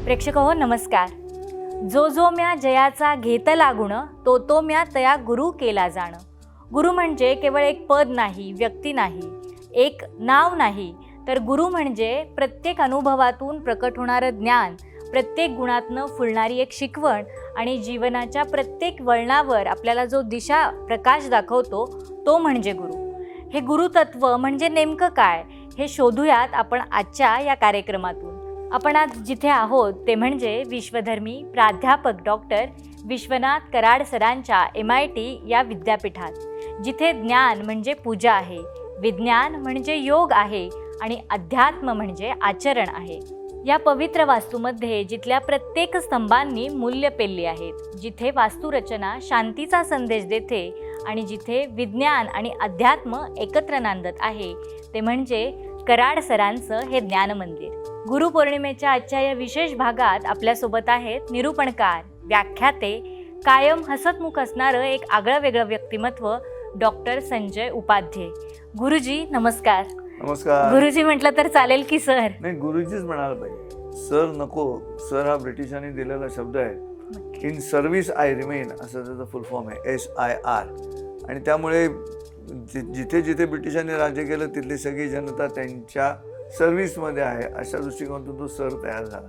प्रेक्षक हो नमस्कार. जो जो म्या जयाचा घेतला गुण, तो तो म्या तया गुरु केला जाण. गुरु म्हणजे केवळ एक पद नाही, व्यक्ती नाही, एक नाव नाही, तर गुरु म्हणजे प्रत्येक अनुभवातून प्रकट होणारं ज्ञान, प्रत्येक गुणातनं फुलणारी एक शिकवण आणि जीवनाच्या प्रत्येक वळणावर आपल्याला जो दिशा प्रकाश दाखवतो तो म्हणजे गुरु. हे गुरुतत्व म्हणजे नेमकं काय हे शोधूयात आपण आजच्या या कार्यक्रमातून. आपण आज जिथे आहोत ते म्हणजे विश्वधर्मी प्राध्यापक डॉक्टर विश्वनाथ कराड सरांच्या MIT या विद्यापीठात, जिथे ज्ञान म्हणजे पूजा आहे, विज्ञान म्हणजे योग आहे आणि अध्यात्म म्हणजे आचरण आहे. या पवित्र वास्तूमध्ये जिथल्या प्रत्येक स्तंभांनी मूल्य पेलली आहेत, जिथे वास्तुरचना शांतीचा संदेश देते आणि जिथे विज्ञान आणि अध्यात्म एकत्र नांदत आहे, ते म्हणजे कराड सरांचं हे ज्ञान मंदिर. गुरुपौर्णिमेच्या आजच्या या विशेष भागात आपल्यासोबत आहेत निरूपणकार, व्याख्याते, कायम हसतमुख असणारं एक आगळं वेगळं व्यक्तिमत्व डॉक्टर संजय उपाध्ये. गुरुजी नमस्कार. नमस्कार. गुरुजी म्हटलं तर चालेल की सर? नाही, गुरुजीच म्हणायला पाहिजे, सर नको. सर हा ब्रिटिशांनी दिलेला शब्द आहे. इन सर्व्हिस आय रिमेन असं त्याचा फुल फॉर्म आहे, SIR. आणि त्यामुळे जिथे जिथे ब्रिटिशांनी राज्य केलं तिथली सगळी जनता त्यांच्या सर्व्हिसमध्ये आहे अशा दृष्टिकोनातून तो सर तयार झाला.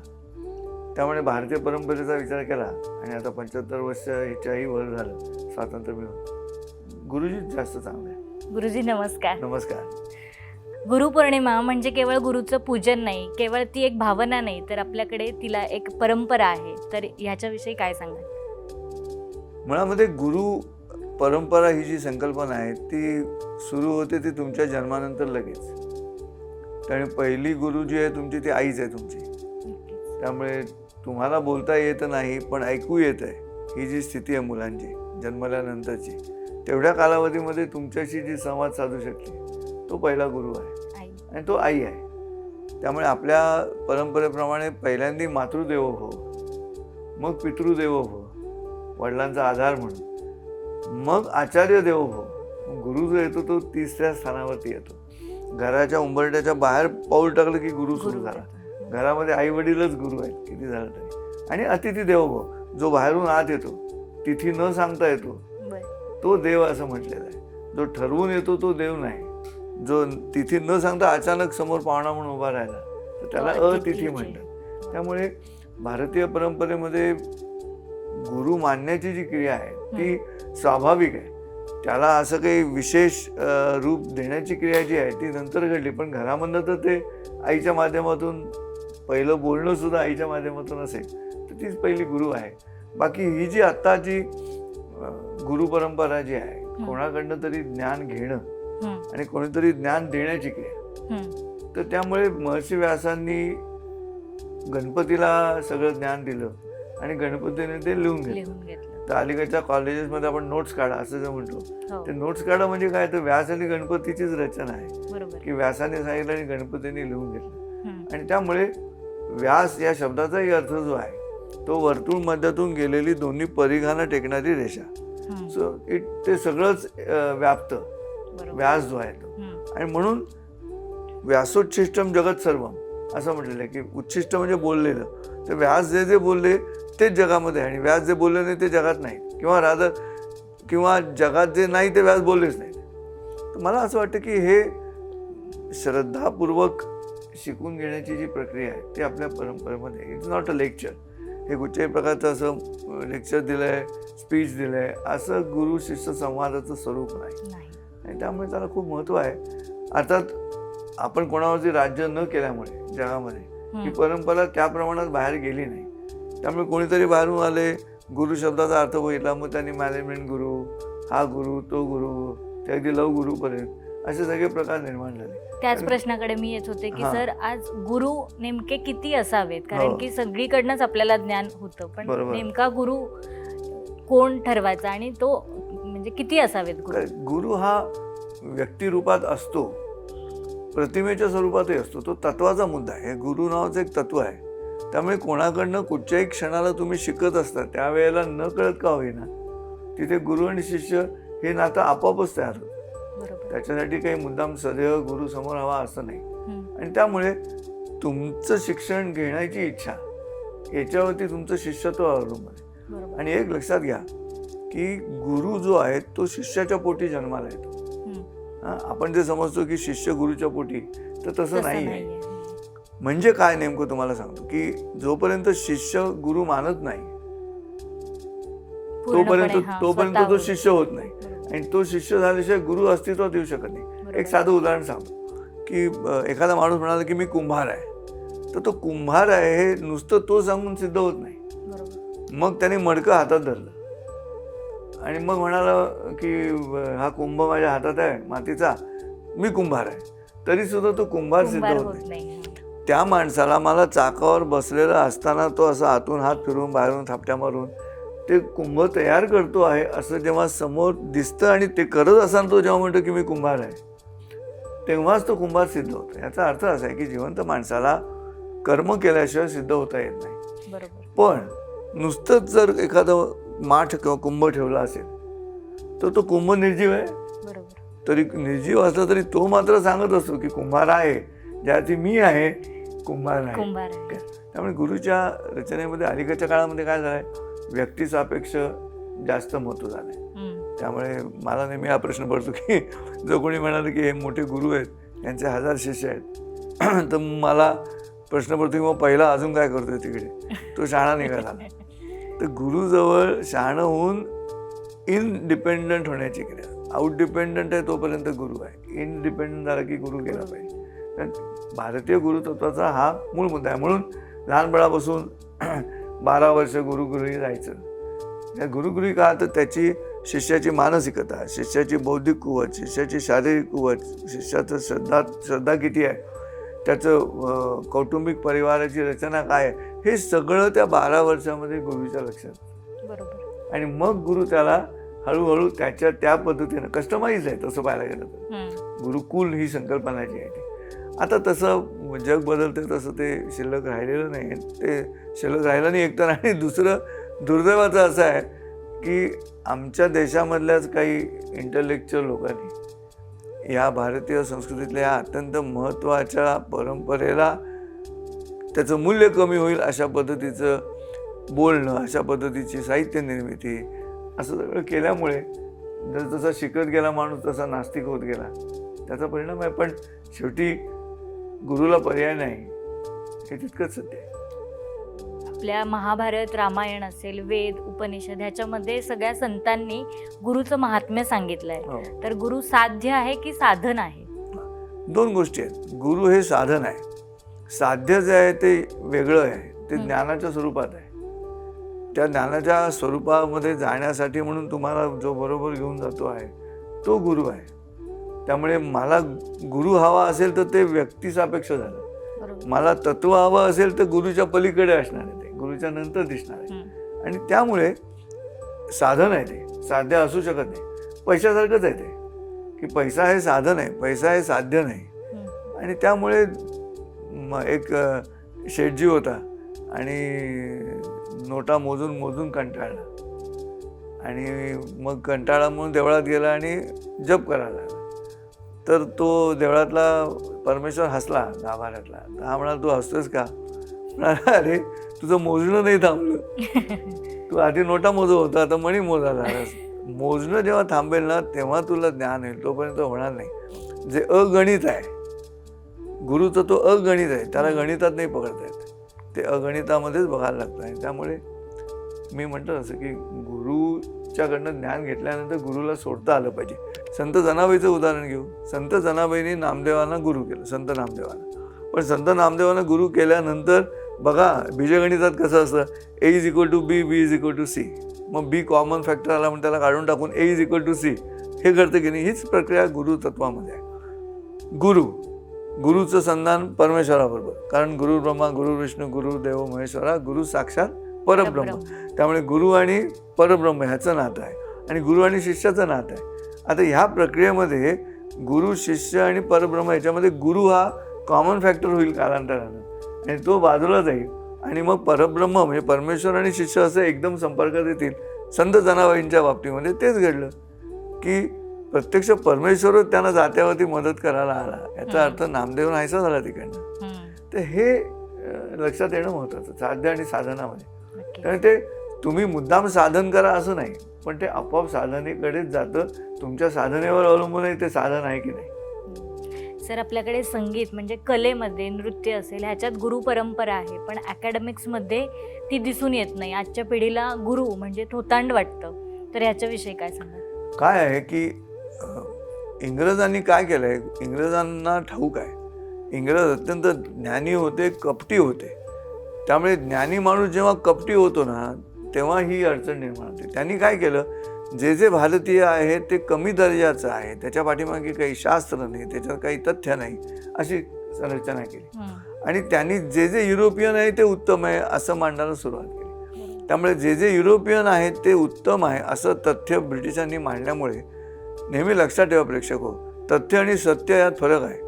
त्यामुळे भारतीय परंपरेचा विचार केला आणि आता 75 वर्ष ह्याच्याही वर झालं स्वातंत्र्य मिळून. गुरुजीच जास्त चांगले आहे. गुरुजी नमस्कार. नमस्कार. गुरुपौर्णिमा म्हणजे केवळ गुरुचं पूजन नाही, केवळ ती एक भावना नाही, तर आपल्याकडे तिला एक परंपरा आहे. तर ह्याच्याविषयी काय सांगाल? मुळामध्ये गुरु परंपरा ही जी संकल्पना आहे ती सुरू होते ती तुमच्या जन्मानंतर लगेच. कारण पहिली गुरु जी आहे तुमची ती आईच आहे तुमची. त्यामुळे तुम्हाला बोलता येत नाही पण ऐकू येत आहे, ही जी स्थिती आहे मुलांची जन्मल्यानंतरची, तेवढ्या कालावधीमध्ये तुमच्याशी जी संवाद साधू शकते तो पहिला गुरु आहे आणि तो आई आहे. त्यामुळे आपल्या परंपरेप्रमाणे पहिल्यांदा मातृदेवो भव, मग पितृदेवो भव, वडिलांचा आधार म्हणून, मग आचार्य देवो भव. गुरु जो येतो तो तिसऱ्या स्थानावरती येतो. घराच्या उंबरट्याच्या बाहेर पाऊल टाकलं की गुरु सुरू झाला. घरामध्ये आई वडीलच गुरु आहेत किती झालं तरी. आणि अतिथी देवो भव, जो बाहेरून आत येतो, तिथी न सांगता येतो, तो देव असं म्हटलेलं आहे. जो ठरवून येतो तो देव नाही. जो तिथी न सांगता अचानक समोर पाहुणा म्हणून उभा राहिला तर त्याला अतिथी म्हणतात. त्यामुळे भारतीय परंपरेमध्ये गुरु मानण्याची जी क्रिया आहे ती स्वाभाविक आहे. त्याला असं काही विशेष रूप देण्याची क्रिया जी आहे ती नंतर घडली, पण घरामधनं तर ते आईच्या माध्यमातून पहिलं बोलणं सुद्धा आईच्या माध्यमातून असेल तर तीच पहिली गुरु आहे. बाकी ही जी आत्ताची गुरु परंपरा जी आहे, कोणाकडनं तरी ज्ञान घेणं आणि कोणीतरी ज्ञान देण्याची क्रिया, तर त्यामुळे महर्षी व्यासांनी गणपतीला सगळं ज्ञान दिलं आणि गणपतीने ते लिहून घेतलं. तर अलीकडच्या कॉलेजेसमध्ये आपण नोट्स काढा असं जे म्हणतो, ते नोट्स काढा म्हणजे काय, तर व्यास आणि गणपतीचीच रचना आहे की व्यासाने सांगितलं आणि गणपतीने लिहून घेतलं. आणि त्यामुळे व्यास या शब्दाचाही अर्थ जो आहे तो वर्तुळ मध्यातून गेलेली दोन्ही परिघांना टेकणारी रेषा. सो ते सगळंच व्याप्त व्यास जो आहे तो. आणि म्हणून व्यासोच्छिष्टम जगत सर्वम असं म्हटलेलं आहे की उच्छिष्ट म्हणजे बोललेलं. तर व्यास जे जे बोलले तेच जगामध्ये आहे आणि व्यास जे बोलले नाही ते जगात नाही, किंवा जगात जे नाही ते व्यास बोललेच नाही. तर मला असं वाटतं की हे श्रद्धापूर्वक शिकून घेण्याची जी प्रक्रिया आहे ती आपल्या परंपरेमध्ये, इट्स नॉट अ लेक्चर. हे कुठच्याही प्रकारचं असं लेक्चर दिलं आहे, स्पीच दिलं आहे असं गुरु शिष्य संवादाचं स्वरूप नाही. आणि त्यामुळे त्याला खूप महत्त्व आहे. अर्थात आपण कोणावरती राज्य न केल्यामुळे जगामध्ये ही परंपरा त्या प्रमाणात बाहेर गेली नाही. त्यामुळे कोणीतरी बाहेरून आले, गुरु शब्दाचा अर्थ बघितला, मग त्यांनी मॅनेजमेंट गुरु, हा गुरु, तो गुरु, ते अगदी लव गुरुपर्यंत असे सगळे प्रकार निर्माण झाले. त्याच प्रश्नाकडे मी येत होते की सर आज गुरु नेमके किती असावेत? कारण की सगळीकडनंच आपल्याला ज्ञान होतं, पण नेमका गुरु कोण ठरवायचा आणि तो म्हणजे किती असावेत गुरु? गुरु हा व्यक्तिरूपात असतो, प्रतिमेच्या स्वरूपातही असतो. तो तत्वाचा मुद्दा आहे. हे गुरु नावाचं एक तत्व आहे. त्यामुळे कोणाकडनं कुठच्याही क्षणाला तुम्ही शिकत असता त्यावेळेला न कळत का होईना तिथे गुरु आणि शिष्य हे नातं आपोआपच तयार होतं. त्याच्यासाठी काही मुद्दाम सदैव गुरु समोर हवा असं नाही. आणि त्यामुळे तुमचं शिक्षण घेण्याची इच्छा याच्यावरती तुमचं शिष्यत्व अवलंबून आहे. बरोबर. आणि एक लक्षात घ्या की गुरु जो आहे तो शिष्याच्या पोटी जन्माला येतो. आपण जे समजतो की शिष्य गुरुच्या पोटी, तर तसं नाही आहे. म्हणजे काय नेमकं तुम्हाला सांगतो की जोपर्यंत शिष्य गुरु मानत नाही तोपर्यंत तो शिष्य होत नाही. आणि तो शिष्य झाल्याशिवाय गुरु अस्तित्वात येऊ शकत नाही. एक साधं उदाहरण सांगतो की एखादा माणूस म्हणाला की मी कुंभार आहे, तर तो कुंभार आहे हे नुसतं तो सांगून सिद्ध होत नाही. मग त्याने मडकं हातात धरलं आणि मग म्हणाला की हा कुंभ माझ्या हातात आहे मातीचा, मी कुंभार आहे, तरी सुद्धा तो कुंभार सिद्ध होत नाही. त्या माणसाला मला चाकावर बसलेला असताना तो असा आतून हात फिरून बाहेरून थापट्या मारून ते कुंभ तयार करतो आहे असं जेव्हा समोर दिसतं आणि ते करत असताना तो जेव्हा म्हणतो की मी कुंभार आहे, तेव्हाच तो कुंभार सिद्ध होतो. याचा अर्थ असा आहे की जिवंत माणसाला कर्म केल्याशिवाय सिद्ध होता येत नाही. पण नुसतंच जर एखादं माठ किंवा कुंभ ठेवला असेल तर तो कुंभ निर्जीव आहे. तरी निर्जीव असला तरी तो मात्र सांगत असतो की कुंभार आहे, ज्याची मी आहे कुंभार आहे. त्यामुळे गुरुच्या रचनेमध्ये अलीकडच्या काळामध्ये काय झालंय, व्यक्तिसापेक्ष जास्त महत्व झालंय. त्यामुळे मला नेहमी हा प्रश्न पडतो की जो कोणी म्हणाले की हे मोठे गुरु आहेत, यांचे 1000 शिष्य आहेत, तर मला प्रश्न पडतो की मग पहिला अजून काय करतोय तिकडे, तो शहाणा निघाला. तर गुरुजवळ शहाणं होऊन इनडिपेंडंट होण्याची क्रिया. आउट डिपेंडंट आहे तोपर्यंत गुरु आहे, इनडिपेंडंट झाला की गुरु गेला पाहिजे. कारण भारतीय गुरुतत्वाचा हा मूळ मुद्दा आहे. म्हणून लहानपणापासून 12 वर्ष गुरुगृही जायचं. या गुरुगृही का, तर त्याची शिष्याची मानसिकता, शिष्याची बौद्धिक कुवत, शिष्याची शारीरिक कुवत, शिष्याचं श्रद्धा किती आहे, त्याचं कौटुंबिक परिवाराची रचना काय आहे, हे सगळं त्या 12 वर्षामध्ये गुरुच्या लक्षात. बरोबर. आणि मग गुरु त्याला हळूहळू त्याच्या त्या पद्धतीनं कस्टमाइज आहे. तसं पाहायला गेलं तर गुरुकुल ही संकल्पना जी आहे ती, आता तसं जग बदलते तसं ते शिल्लक राहिलेलं नाही. ते शिल्लक राहिलं नाही एकतर. आणि दुसरं दुर्दैवाचं असं आहे की आमच्या देशामधल्याच काही इंटलेक्च्युअल लोकांनी या भारतीय संस्कृतीतल्या या अत्यंत महत्त्वाच्या परंपरेला त्याचं मूल्य कमी होईल अशा पद्धतीचं बोलणं, अशा पद्धतीची साहित्य निर्मिती, असं सगळं केल्यामुळे जसं शिकत गेला माणूस तसा नास्तिक होत गेला. त्याचा परिणाम आहे. पण शेवटी गुरुला पर्याय नाही, हे तितकंच सत्य आहे. आपल्या महाभारत, रामायण असेल, वेद, उपनिषद ह्याच्यामध्ये सगळ्या संतांनी गुरुचं महात्म्य सांगितलंय. तर गुरु साध्य आहे की साधन आहे? 2 गोष्टी आहेत. गुरु हे साधन आहे, साध्य जे आहे ते वेगळं आहे, ते ज्ञानाच्या स्वरूपात आहे. त्या ज्ञानाच्या स्वरूपामध्ये जाण्यासाठी म्हणून तुम्हाला जो बरोबर घेऊन जातो आहे तो गुरु आहे. त्यामुळे मला गुरु हवा असेल तर ते व्यक्तिसापेक्ष झालं. मला तत्व हवं असेल तर गुरुच्या पलीकडे असणार आहे, ते गुरुच्या नंतर दिसणार आहे. आणि त्यामुळे साधन आहे, ते साध्य असू शकत नाही. पैशासारखंच आहे ते, की पैसा हे साधन आहे, पैसा हे साध्य नाही. आणि त्यामुळे एक शेठजी होता आणि नोटा मोजून मोजून कंटाळला आणि मग कंटाळा म्हणून देवळात गेला आणि जप करायला लागला. तर तो देवळातला परमेश्वर हसला गाभाऱ्यातला. हा म्हणाला, तू हसतोस का? म्हणाला, अरे तुझं मोजणं नाही थांबलं, तू आधी नोटा मोजत होता, आता मणी मोजायला. मोजणं जेव्हा थांबेल ना तेव्हा तुला ज्ञान येईल, तोपर्यंत होणार नाही. जे अगणित आहे गुरुचं, तो अगणित आहे, त्याला गणितात नाही पकडता येत, ते अगणितामध्येच बघायला लागतं. आणि त्यामुळे मी म्हटलं असं की गुरुच्याकडनं ज्ञान घेतल्यानंतर गुरुला सोडता आलं पाहिजे. संत जनाबाईचं उदाहरण घेऊ. संत जनाबाईंनी नामदेवांना गुरु केलं, संत नामदेवांना. पण संत नामदेवांना गुरु केल्यानंतर बघा बीजगणितात कसं असतं, A=B, B=C. मग बी कॉमन फॅक्टर आला म्हणून त्याला काढून टाकून A=C हे करतं की नाही. हीच प्रक्रिया गुरुतत्वामध्ये आहे. गुरुचं संधान परमेश्वराबरोबर, कारण गुरु ब्रह्मा, गुरु विष्णू, गुरु देव महेश्वरा, गुरु साक्षात परब्रह्म. त्यामुळे गुरु आणि परब्रह्म ह्याचं नातं आहे आणि गुरु आणि शिष्याचं नातं आहे. आता ह्या प्रक्रियेमध्ये गुरु, शिष्य आणि परब्रह्म ह्याच्यामध्ये गुरु हा कॉमन फॅक्टर होईल कालांतरानं आणि तो बाजूला जाईल आणि मग परब्रह्म म्हणजे परमेश्वर आणि शिष्य असं एकदम संपर्कात येतील. संत जनाबाईंच्या बाबतीमध्ये तेच घडलं की प्रत्यक्ष परमेश्वर त्यांना जात्यावरती मदत करायला आला. याचा अर्थ नामदेव नाहीसा झाला तिकडनं. तर हे लक्षात येणं महत्त्वाचं, साध्य आणि साधनामध्ये. नक्की. कारण ते तुम्ही मुद्दाम साधन करा असं नाही, पण ते आपोआप साधनेकडेच जातं. तुमच्या साधनेवर अवलंबून आहे ते साधन आहे की नाही. सर, आपल्याकडे संगीत म्हणजे कलेमध्ये नृत्य असेल ह्याच्यात गुरु परंपरा आहे, पण अकॅडमिक्समध्ये ती दिसून येत नाही. आजच्या पिढीला गुरु म्हणजे थोतांड वाटतं. तर ह्याच्याविषयी काय सांगा? काय आहे की इंग्रजांनी काय केलं आहे, इंग्रजांना ठाऊक आहे इंग्रज अत्यंत ज्ञानी होते, कपटी होते. त्यामुळे ज्ञानी माणूस जेव्हा कपटी होतो ना तेव्हा ही अडचण निर्माण होते. त्यांनी काय केलं, जे जे भारतीय आहे ते कमी दर्जाचं आहे, त्याच्या पाठीमागे काही शास्त्र नाही, त्याच्यात काही तथ्य नाही, अशी रचना केली. आणि त्यांनी जे जे युरोपियन आहे ते उत्तम आहे असं मांडायला सुरुवात केली. त्यामुळे जे जे युरोपियन आहे ते उत्तम आहे असं तथ्य ब्रिटिशांनी मांडल्यामुळे, नेहमी लक्षात ठेवा प्रेक्षक हो, तथ्य आणि सत्य यात फरक आहे.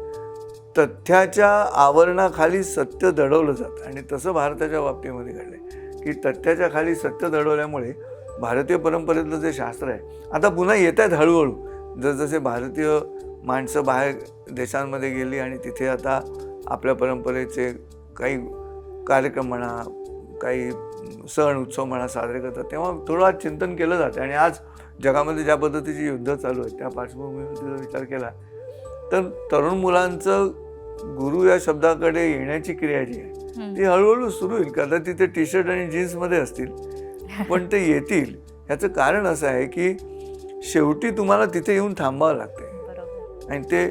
तथ्याच्या आवरणाखाली सत्य दडवलं जातं आणि तसं भारताच्या बाबतीमध्ये घडलंय की तथ्याच्या खाली सत्य दडवल्यामुळे भारतीय परंपरेतलं जे शास्त्र आहे आता पुन्हा येत आहेत हळूहळू. जसजसे भारतीय माणसं बाहेर देशांमध्ये गेली आणि तिथे आता आपल्या परंपरेचे काही कार्यक्रम म्हणा, काही सण उत्सव म्हणा साजरे करतात, तेव्हा थोडं चिंतन केलं जातं. आणि आज जगामध्ये ज्या पद्धतीची युद्ध चालू आहेत त्या पार्श्वभूमीवर जर विचार केला तर तरुण मुलांचं गुरु या शब्दाकडे येण्याची क्रिया जी आहे ती हळूहळू सुरू होईल. कदाचित ते टी शर्ट आणि जीन्समध्ये असतील पण ते येतील. ह्याचं कारण असं आहे की शेवटी तुम्हाला तिथे येऊन थांबावं लागतंय आणि ते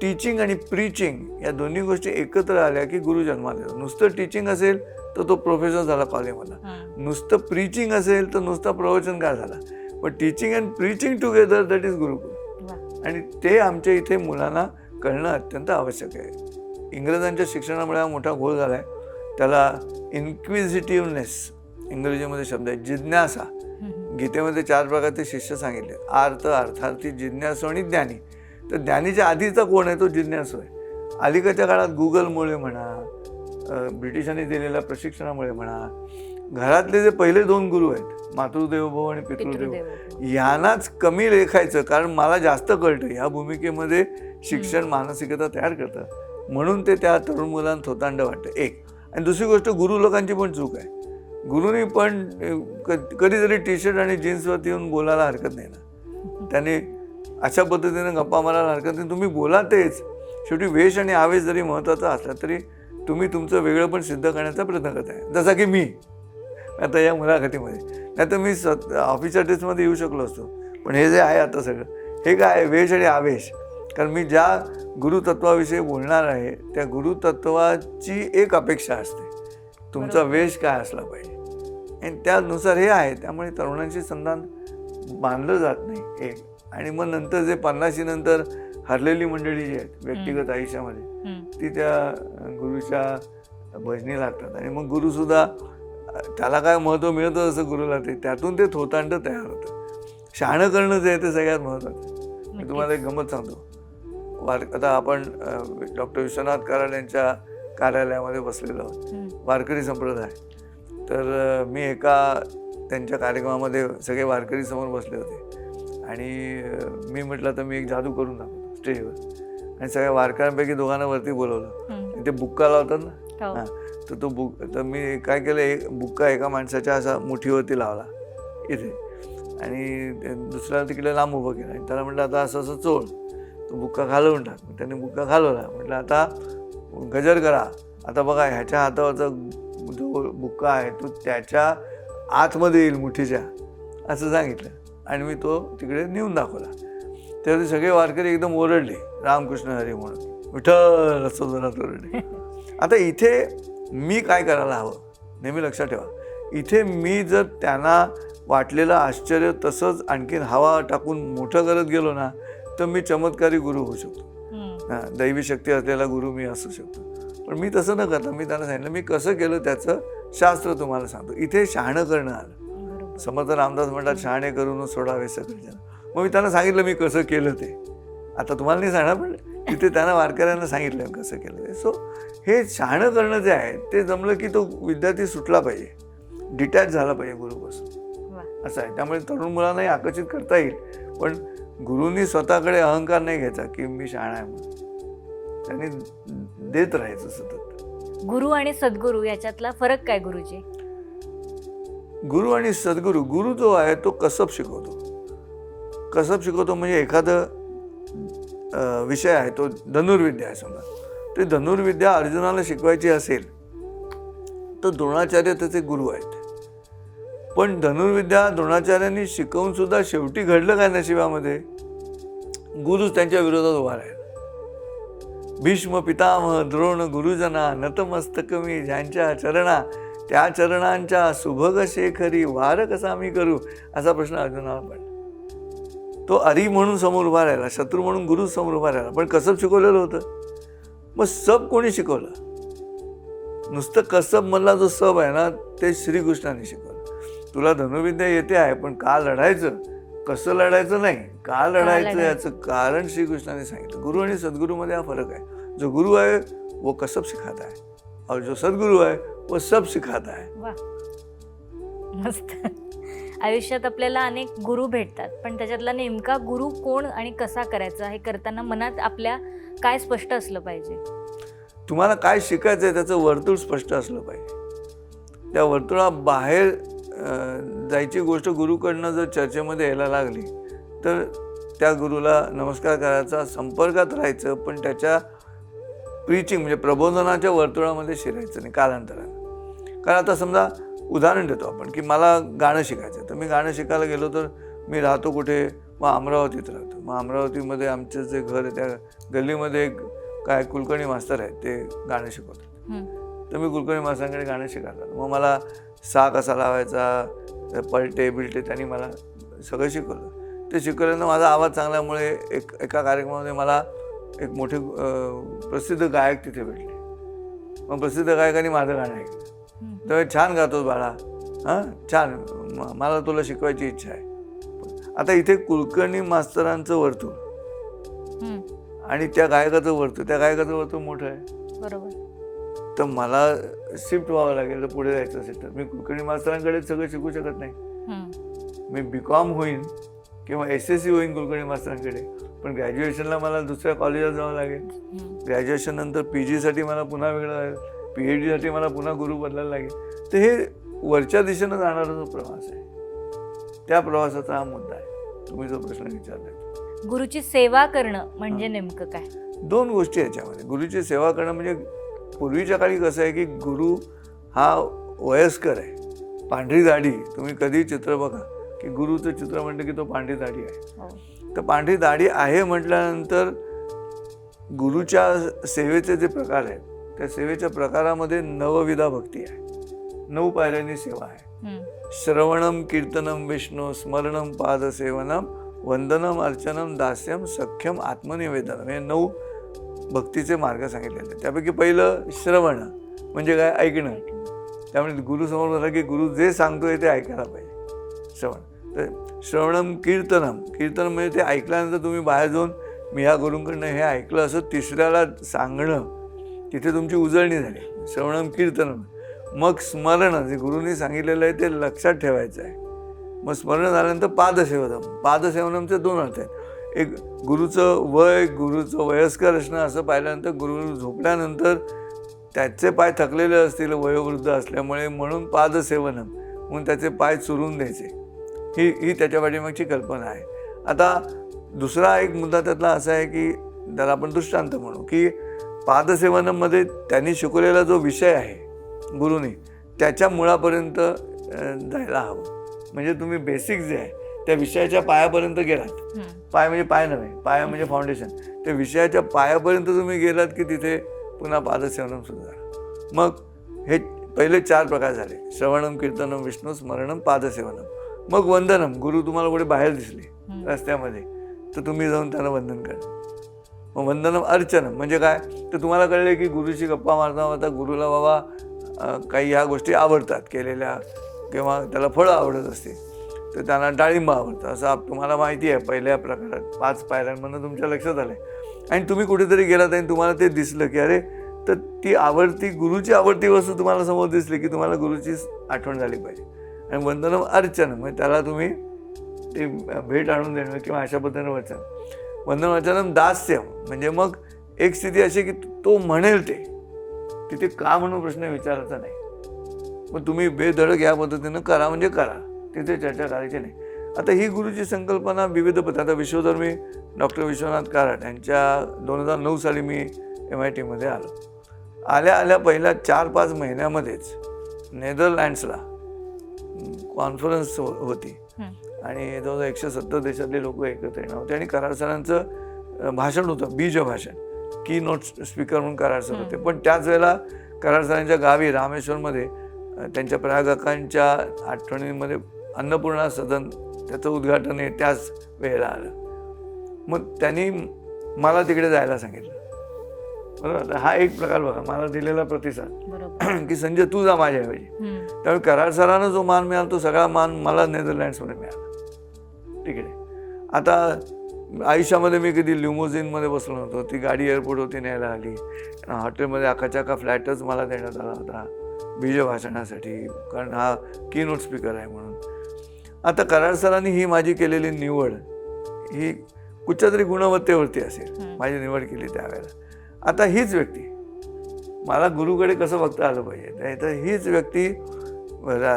टीचिंग आणि प्रीचिंग या दोन्ही गोष्टी एकत्र आल्या की गुरु जन्माला येतो. नुसतं टीचिंग असेल तर तो प्रोफेसर झाला कॉलेजमधला, नुसतं प्रीचिंग असेल तर नुसता प्रवचनकार झाला. पण teaching and preaching together that is gurukul. आणि ते आमच्या इथे मुलांना कळणं अत्यंत आवश्यक आहे. इंग्रजांच्या शिक्षणामुळे हा मोठा घोळ झाला आहे. त्याला इन्क्विजिटिव्हनेस इंग्रजीमध्ये शब्द आहे, जिज्ञासा. गीतेमध्ये 4 प्रकारचे शिष्य सांगितले, आर्त, अर्थार्थी, जिज्ञासू आणि ज्ञानी. तर ज्ञानीच्या आधीचा कोण आहे तो जिज्ञासू आहे. अलीकडच्या काळात गुगलमुळे म्हणा, ब्रिटिशांनी दिलेल्या प्रशिक्षणामुळे म्हणा, घरातले जे पहिले 2 गुरु आहेत मातृदेवोभव आणि पितृदेवोभव, यांनाच कमी लेखायचं कारण मला जास्त कळतं. ह्या भूमिकेमध्ये शिक्षण मानसिकता तयार करतं म्हणून ते त्या तरुण मुलांना थोतांड वाटतं एक. आणि दुसरी गोष्ट गुरु लोकांची पण चूक आहे. गुरुनी पण कधीतरी टी शर्ट आणि जीन्सवरती येऊन बोलायला हरकत नाही ना. त्याने अशा पद्धतीने गप्पा मारायला हरकत नाही. तुम्ही बोला तेच. शेवटी वेश आणि आवेश जरी महत्त्वाचा असला तरी तुम्ही तुमचं वेगळं पण सिद्ध करण्याचा प्रयत्न करत आहे. जसा की मी आता या मुलाखतीमध्ये, नाही तर मी ऑफिसच्या ड्रेसमध्ये येऊ शकलो असतो. पण हे जे आहे आता सगळं हे काय आहे, वेश आणि आवेश. कारण मी ज्या गुरुतत्वाविषयी बोलणार आहे त्या गुरुतत्वाची एक अपेक्षा असते, तुमचा वेश काय असला पाहिजे आणि त्यानुसार हे आहे. त्यामुळे तरुणांशी संधान बांधलं जात नाही एक. आणि मग नंतर जे 50 नंतर हरलेली मंडळी जी आहेत व्यक्तिगत आयुष्यामध्ये ती त्या गुरुच्या भजनी लागतात आणि मग गुरुसुद्धा त्याला काय महत्त्व मिळतं असं गुरुला ते त्यातून ते थोतांड तयार होतं. शहाणं करणं जे आहे ते सगळ्यात महत्त्वाचं. मी तुम्हाला एक गंमत सांगतो. आता आपण डॉक्टर विश्वनाथ कराड यांच्या कार्यालयामध्ये बसलेलो आहोत, वारकरी संप्रदाय. तर मी एका त्यांच्या कार्यक्रमामध्ये सगळे वारकरी समोर बसले होते आणि मी म्हटलं तर मी एक जादू करून दाखवतो स्टेजवर. आणि सगळ्या वारकऱ्यांपैकी दोघांना वरती बोलवलं. ते बुक्का लावतात ना, हां, तर तो तर मी काय केलं, एक बुक्का एका माणसाच्या असा मुठीवरती लावला इथे आणि दुसऱ्याला तिकडे लांब उभं केलं आणि त्याला म्हटलं आता असं असं चोळ, तो बुक्का घालवून टाक. त्याने बुक्का घालवला. म्हटलं आता गजर करा. आता बघा ह्याच्या हातावरचा जो बुक्का आहे तो त्याच्या आतमध्ये येईल मुठीच्या, असं सांगितलं आणि मी तो तिकडे नेऊन दाखवला. त्यावेळी सगळे वारकरी एकदम ओरडले, रामकृष्ण हरी म्हणून, विठ्ठल असं जोरात ओरडले. आता इथे मी काय करायला हवं, नेहमी लक्षात ठेवा. इथे मी जर त्यांना वाटलेलं आश्चर्य तसंच आणखीन हवा टाकून मोठं करत गेलो ना तर मी चमत्कारी गुरु होऊ शकतो. हां, दैवी शक्ती असलेला गुरु मी असू शकतो. पण मी तसं न करता मी त्यांना सांगितलं मी कसं केलं त्याचं शास्त्र तुम्हाला सांगतो. इथे शहाणं करणं आलं. समर्थ रामदास म्हणतात शहाणे करून सोडावे सगळेजण. मग मी त्यांना सांगितलं मी कसं केलं ते. आता तुम्हाला नाही सांगणार पण तिथे त्यांना वारकऱ्यांना सांगितलं कसं केलं ते. सो हे शहाणं करणं जे आहे ते जमलं की तो विद्यार्थी सुटला पाहिजे, डिटॅच झाला पाहिजे गुरुपासून, असं आहे. त्यामुळे तरुण मुलांनाही आकर्षित करता येईल. पण गुरुंनी स्वतःकडे अहंकार नाही घ्यायचा की मी शहाणा आहे म्हणून. त्यांनी देत राहायचं सतत. गुरु आणि सद्गुरू याच्यातला फरक काय गुरुजी? गुरु आणि सद्गुरू, गुरु जो आहे तो कसब शिकवतो. कसब शिकवतो म्हणजे एखादं विषय आहे, तो धनुर्विद्या आहे समजा, ते धनुर्विद्या अर्जुनाला शिकवायची असेल तर द्रोणाचार्य त्याचे गुरु आहेत. पण धनुर्विद्या द्रोणाचार्यांनी शिकवून सुद्धा शेवटी घडलं काय नशिबामध्ये? गुरुच त्यांच्या विरोधात उभा राहिला. भीष्म पितामह द्रोण गुरुजना नतमस्तकमी ज्यांच्या चरणा, त्या चरणांच्या सुभग शेखरी वार कसा मी करू, असा प्रश्न अर्जुनाला पडला. तो अरी म्हणून समोर उभा राहिला, शत्रू म्हणून गुरु समोर उभा राहिला, पण कसब शिकवलेलं होतं. मग सब कोणी शिकवलं? नुसतं कसब मधला जो सब आहे ना, ते श्रीकृष्णाने शिकवलं. तुला धनुर्विद्या येते आहे, पण का लढायचं, कसं लढायचं नाही, का लढायचं याचं कारण श्रीकृष्णाने सांगितलं. गुरु आणि सद्गुरूमध्ये हा फरक आहे. जो गुरु आहे वो कसब सिखाता है और जो सद्गुरु है वो सब सिखाता है. वा, मस्त. आयुष्यात आपल्याला अनेक गुरु भेटतात, पण त्याच्यातला नेमका गुरु कोण आणि कसा करायचा हे करताना मनात आपल्या काय स्पष्ट असलं पाहिजे? तुम्हाला काय शिकायचं आहे त्याचं वर्तुळ स्पष्ट असलं पाहिजे. त्या वर्तुळाबाहेर जायची गोष्ट गुरुकडनं जर चर्चेमध्ये यायला लागली तर त्या गुरुला नमस्कार करायचा, संपर्कात राहायचं, पण त्याच्या प्रीचिंग म्हणजे प्रबोधनाच्या वर्तुळामध्ये शिरायचं नाही कालांतरानं. कारण आता समजा उदाहरण देतो आपण की मला गाणं शिकायचं, तर मी गाणं शिकायला गेलो तर मी राहतो कुठे? मग अमरावतीत राहतो. मग अमरावतीमध्ये आमचं जे घर आहे त्या गल्लीमध्ये एक काय कुलकर्णी मास्तर आहेत, ते गाणं शिकवतात. तर मी कुलकर्णी मास्तरांकडे गाणं शिकायला, मग मला सा कसा लावायचा, पलटे बिलटे त्यांनी मला सगळं शिकवलं. ते शिकवल्यानं माझा आवाज चांगल्यामुळे एका कार्यक्रमामध्ये मला एक मोठे प्रसिद्ध गायक तिथे भेटले. मग प्रसिद्ध गायकांनी माझं गाणं ऐकलं, तर छान गातोस बाळा, हां छान, मला तुला शिकवायची इच्छा आहे. आता इथे कुलकर्णी मास्तरांचं वर्तुळ आणि त्या गायकाचं वर्तुळ मोठं आहे, बरोबर. तर मला शिफ्ट व्हावं लागेल जर पुढे जायचं असेल तर. मी कुलकर्णी मास्तरांकडे सगळं शिकू शकत नाही. मी BCom होईन किंवा SSC होईन कुलकर्णी मास्तरांकडे, पण ग्रॅज्युएशनला मला दुसऱ्या कॉलेजात जावं लागेल. ग्रॅज्युएशन नंतर PG साठी मला पुन्हा वेगळं लागेल, PhD साठी मला पुन्हा गुरु बदलायला लागेल. तर हे वरच्या दिशेनं जाणारा जो प्रवास आहे, त्या प्रवासाचा हा मुद्दा आहे तुम्ही जो प्रश्न विचारलाय. गुरुची सेवा करणं म्हणजे नेमकं काय? दोन गोष्टी याच्यामध्ये. गुरुची सेवा करणं म्हणजे पूर्वीच्या काळी कसं आहे की गुरु हा वयस्कर आहे, पांढरी दाढी. तुम्ही कधी चित्र बघा की गुरुचं चित्र म्हटलं की तो पांढरी दाढी आहे. तर पांढरी दाढी आहे म्हटल्यानंतर गुरुच्या सेवेचे जे प्रकार आहेत, त्या सेवेच्या प्रकारामध्ये नवविधा भक्ती आहे, 9 पायऱ्यांनी सेवा आहे. श्रवणम कीर्तनम विष्णू स्मरणम पादसेवनम वंदनम अर्चनम दास्यम सख्यम आत्मनिवेदनम, हे 9 भक्तीचे मार्ग सांगितलेले. त्यापैकी पहिलं श्रवण म्हणजे काय? ऐकणं. त्यामुळे गुरु समोर झालं की गुरु जे सांगतोय ते ऐकायला पाहिजे, श्रवण. तर श्रवणम कीर्तनम, कीर्तन म्हणजे ते ऐकल्यानंतर तुम्ही बाहेर जाऊन मी ह्या गुरूंकडनं हे ऐकलं असं तिसऱ्याला सांगणं, तिथे तुमची उजळणी झाली, श्रवणम कीर्तनम. मग स्मरण, जे गुरुंनी सांगितलेलं आहे ते लक्षात ठेवायचं आहे. मग स्मरण झाल्यानंतर पादसेवनम. पादसेवनमचे 2 अर्थ आहेत. एक गुरुचं वय, गुरुचं वयस्कर असणं असं पाहिल्यानंतर गुरु झोपल्यानंतर त्याचे पाय थकलेले असतील वयोवृद्ध असल्यामुळे, म्हणून पादसेवनम म्हणून त्याचे पाय चुरून द्यायचे, ही त्याच्या पाठीमागची कल्पना आहे. आता दुसरा एक मुद्दा त्यातला असा आहे की त्याला आपण दृष्टांत म्हणू की पादसेवनममध्ये त्यांनी शिकवलेला जो विषय आहे गुरुने, त्याच्या मुळापर्यंत जायला हवं. म्हणजे तुम्ही बेसिक जे आहे त्या विषयाच्या पायापर्यंत गेलात. पाय म्हणजे पाय नव्हे, पाय म्हणजे फाउंडेशन. त्या विषयाच्या पायापर्यंत तुम्ही गेलात की तिथे पुन्हा पादसेवनम सुरू झालं. मग हे पहिले 4 प्रकार झाले, श्रवणम कीर्तनम विष्णू स्मरणम पादसेवनम. मग वंदनम, गुरु तुम्हाला कुठे बाहेर दिसले रस्त्यामध्ये तर तुम्ही जाऊन त्यांना वंदन करा. मग वंदनम अर्चनम म्हणजे काय? तर तुम्हाला कळले की गुरुशी गप्पा मारता मारता गुरुला बाबा काही ह्या गोष्टी आवडतात केलेल्या, किंवा त्याला फळं आवडत असते तर त्यांना डाळिंब आवडतं, असं तुम्हाला माहिती आहे. पहिल्या प्रकारात 5 पायऱ्यांमधून तुमच्या लक्षात आलं आहे. आणि तुम्ही कुठेतरी गेलात आणि तुम्हाला ते दिसलं की अरे, तर ती आवडती गुरुची आवडती वस्तू तुम्हाला समोर दिसली की तुम्हाला गुरुची आठवण झाली पाहिजे. आणि वंदनम अर्चन म्हणजे त्याला तुम्ही ते भेट आणून देणं किंवा अशा पद्धतीनं वचन. वंदनम अर्चनम दास्यम म्हणजे मग एक स्थिती अशी की तो म्हणेल ते, तिथे का म्हणून प्रश्न विचारायचा नाही. मग तुम्ही बेधडक या पद्धतीनं करा म्हणजे करा, तिथे चर्चा करायची नाही. आता ही गुरुची संकल्पना विविध आता विश्वधर्मी डॉक्टर विश्वनाथ कराड यांच्या 2009 साली मी MIT मध्ये आलो. आल्या पहिल्या 4-5 महिन्यामध्येच नेदरलँड्सला कॉन्फरन्स होती आणि जवळजवळ 170 देशातले लोक एकत्र येणार होते आणि कराड सरांचं भाषण होतं, बीज भाषण, की नोट स्पीकर म्हणून कराड सर होते. पण त्याच वेळेला कराड सरांच्या गावी रामेश्वरमध्ये त्यांच्या प्राध्यापकांच्या आठवणींमध्ये अन्नपूर्णा सदन त्याचं उद्घाटन हे त्याच वेळेला आलं. मग त्यांनी मला तिकडे जायला सांगितलं. बरोबर, हा एक प्रकार बघा मला दिलेला प्रतिसाद की संजय तू जा माझ्याऐवजी. त्यावेळी कराड सरांना जो मान मिळाला तो सगळा मान मला नेदरलँड्समध्ये मिळाला तिकडे. आता आयुष्यामध्ये मी कधी लिमोझिनमध्ये बसलो नव्हतो, ती गाडी एअरपोर्टवरती न्यायला आली, हॉटेलमध्ये अकाचा फ्लॅटच मला देण्यात आला होता बीज भाषणासाठी, कारण हा कीनोट स्पीकर आहे म्हणून. आता कराड सरांनी ही माझी केलेली निवड ही कुठच्या तरी गुणवत्तेवरती असेल, माझी निवड केली त्यावेळेला. आता हीच व्यक्ती मला गुरुकडे कसं बघता आलं पाहिजे, तर हीच व्यक्ती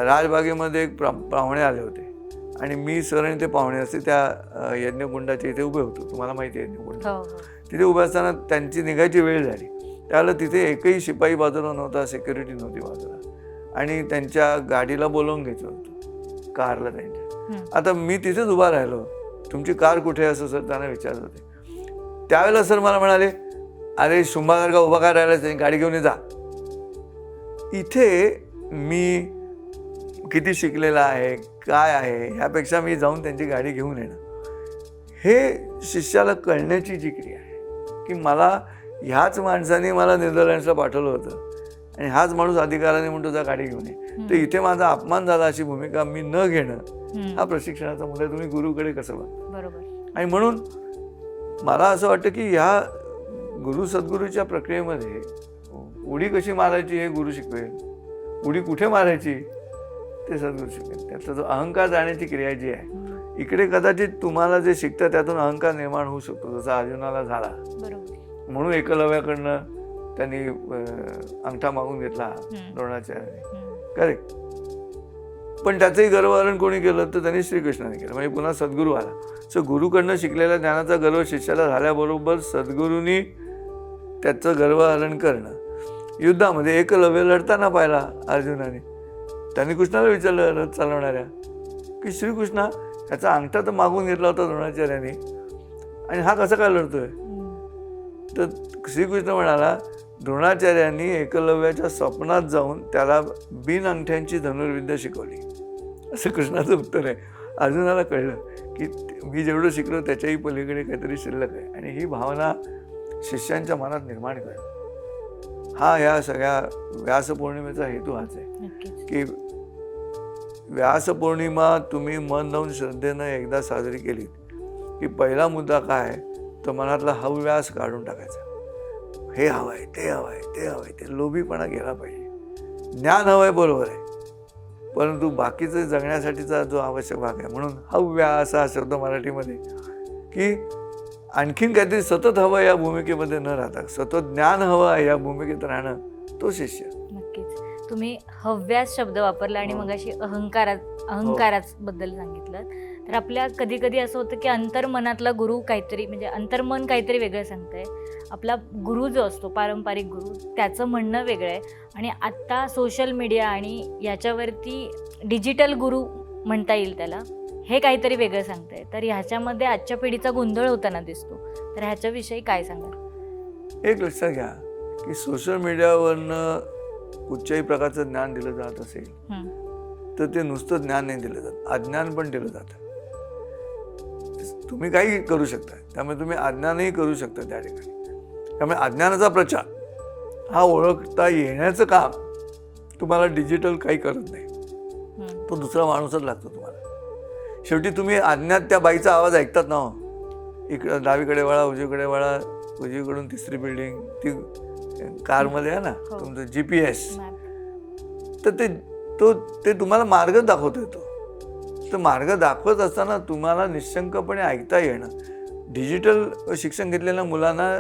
राजबागेमध्ये एक पाहुणे आले होते आणि मी सर आणि ते पाहुणे असते त्या यज्ञकुंडाच्या इथे उभे होतो. तुम्हाला माहिती आहे यज्ञकुंड. तिथे उभे असताना त्यांची निघायची वेळ झाली. त्यावेळेला तिथे एकही शिपाई बाजूला नव्हता, सिक्युरिटी नव्हती बाजूला आणि त्यांच्या गाडीला बोलवून घ्यायचं होतं, कारला त्यांच्या. आता मी तिथेच उभा राहिलो, तुमची कार कुठे आहे असं सर त्यांना विचारत होते. त्यावेळेला सर मला म्हणाले, अरे शुंभासारखा उभा काय राहिला, त्यांनी गाडी घेऊन जा. इथे मी किती शिकलेला आहे काय आहे ह्यापेक्षा मी जाऊन त्यांची गाडी घेऊन येणं, हे शिष्याला कळण्याची जी क्रिया आहे की मला ह्याच माणसाने मला नेदरलँड्सला पाठवलं होतं आणि हाच माणूस अधिकाराने म्हणतो जा गाडी घेऊन ये, तर इथे माझा अपमान झाला अशी भूमिका मी न घेणं हा प्रशिक्षणाचा मुद्दा. तुम्ही गुरुकडे कसं बघता. बरोबर. आणि म्हणून मला असं वाटतं की ह्या गुरु सद्गुरूच्या प्रक्रियेमध्ये उडी कशी मारायची हे गुरु शिकवेल, उडी कुठे मारायची ते सद्गुरू शिकवेल. त्यातला जो अहंकार जाण्याची क्रिया जी आहे, इकडे कदाचित तुम्हाला जे शिकतं त्यातून अहंकार निर्माण होऊ शकतो, जसा अर्जुनाला झाला. म्हणून एकलव्याकडनं त्यांनी अंगठा मागून घेतला द्रोणाचार्याने, करेक्ट. पण त्याचंही गर्वहरण कोणी केलं तर त्यांनी श्रीकृष्णाने केलं, म्हणजे पुन्हा सद्गुरू आला. सो गुरुकडनं शिकलेल्या ज्ञानाचा गर्व शिष्याला झाल्याबरोबर सद्गुरूंनी त्याचं गर्वहरण करणं. युद्धामध्ये एकलव्य लढताना पाहिला अर्जुनाने, त्यांनी कृष्णाला विचारलं रथ चालवणाऱ्या की श्रीकृष्णा ह्याचा अंगठा तर मागून घेतला होता द्रोणाचार्याने आणि हा कसा काय लढतोय. तर श्रीकृष्ण म्हणाला, द्रोणाचार्यांनी एकलव्याच्या स्वप्नात जाऊन त्याला बिन अंगठ्यांची धनुर्विद्या शिकवली, असं कृष्णाचं उत्तर आहे. अर्जुनाला कळलं की मी जेवढं शिकलो त्याच्याही पलीकडे काहीतरी शिल्लक आहे आणि ही भावना शिष्यांच्या मनात निर्माण करणं हा ह्या सगळ्या व्यासपौर्णिमेचा हेतू हाच आहे की व्यासपौर्णिमा तुम्ही मन लावून श्रद्धेनं एकदा साजरी केलीत की पहिला मुद्दा काय तर मनातला हव्यास काढून टाकायचा. हे हवं आहे, ते हवं आहे, ते हवं आहे, ते लोभीपणा गेला पाहिजे. ज्ञान हवं आहे बरोबर आहे, परंतु बाकीचं जगण्यासाठीचा जो आवश्यक भाग आहे, म्हणून हव्यास हा शब्द मराठीमध्ये की आणखीन काहीतरी सतत हवं या भूमिकेमध्ये न राहता सतत ज्ञान हवं आहे या भूमिकेत राहणं, तो शिष्य. नक्कीच. तुम्ही हव्यास शब्द वापरला आणि मग अशी अहंकाराबद्दल सांगितलं. तर आपल्या कधी कधी असं होतं की अंतर्मनातला गुरु काहीतरी, म्हणजे अंतर्मन काहीतरी वेगळं सांगतंय, आपला गुरु जो असतो पारंपरिक गुरु त्याचं म्हणणं वेगळं आहे आणि आत्ता सोशल मीडिया आणि याच्यावरती डिजिटल गुरु म्हणता येईल त्याला, हे काहीतरी वेगळं सांगतंय. तर ह्याच्यामध्ये आजच्या पिढीचा गोंधळ होताना दिसतो. तर ह्याच्याविषयी काय सांगाल. एक लक्षात घ्या की सोशल मीडियावरनं कुठच्याही प्रकारचं ज्ञान दिलं जात असेल तर ते नुसतं ज्ञान नाही दिलं जात, अज्ञान पण दिलं जातं. तुम्ही काही करू शकता, त्यामुळे तुम्ही अज्ञानही करू शकता त्या ठिकाणी. त्यामुळे अज्ञानाचा प्रचार हा ओळखता येण्याचं काम तुम्हाला डिजिटल काही करत नाही, तो दुसरा माणूसच लागतो तुम्हाला. शेवटी तुम्ही अज्ञात त्या बाईचा आवाज ऐकतात ना, इकडं डावीकडे वळा, उजवीकडे वळा, उजवीकडून तिसरी बिल्डिंग, ती कारमध्ये आहे ना तुमचं GPS, तर ते तुम्हाला मार्ग दाखवतो येतो. तर मार्ग दाखवत असताना तुम्हाला निशंकपणे ऐकता येणं. डिजिटल शिक्षण घेतलेल्या मुलांना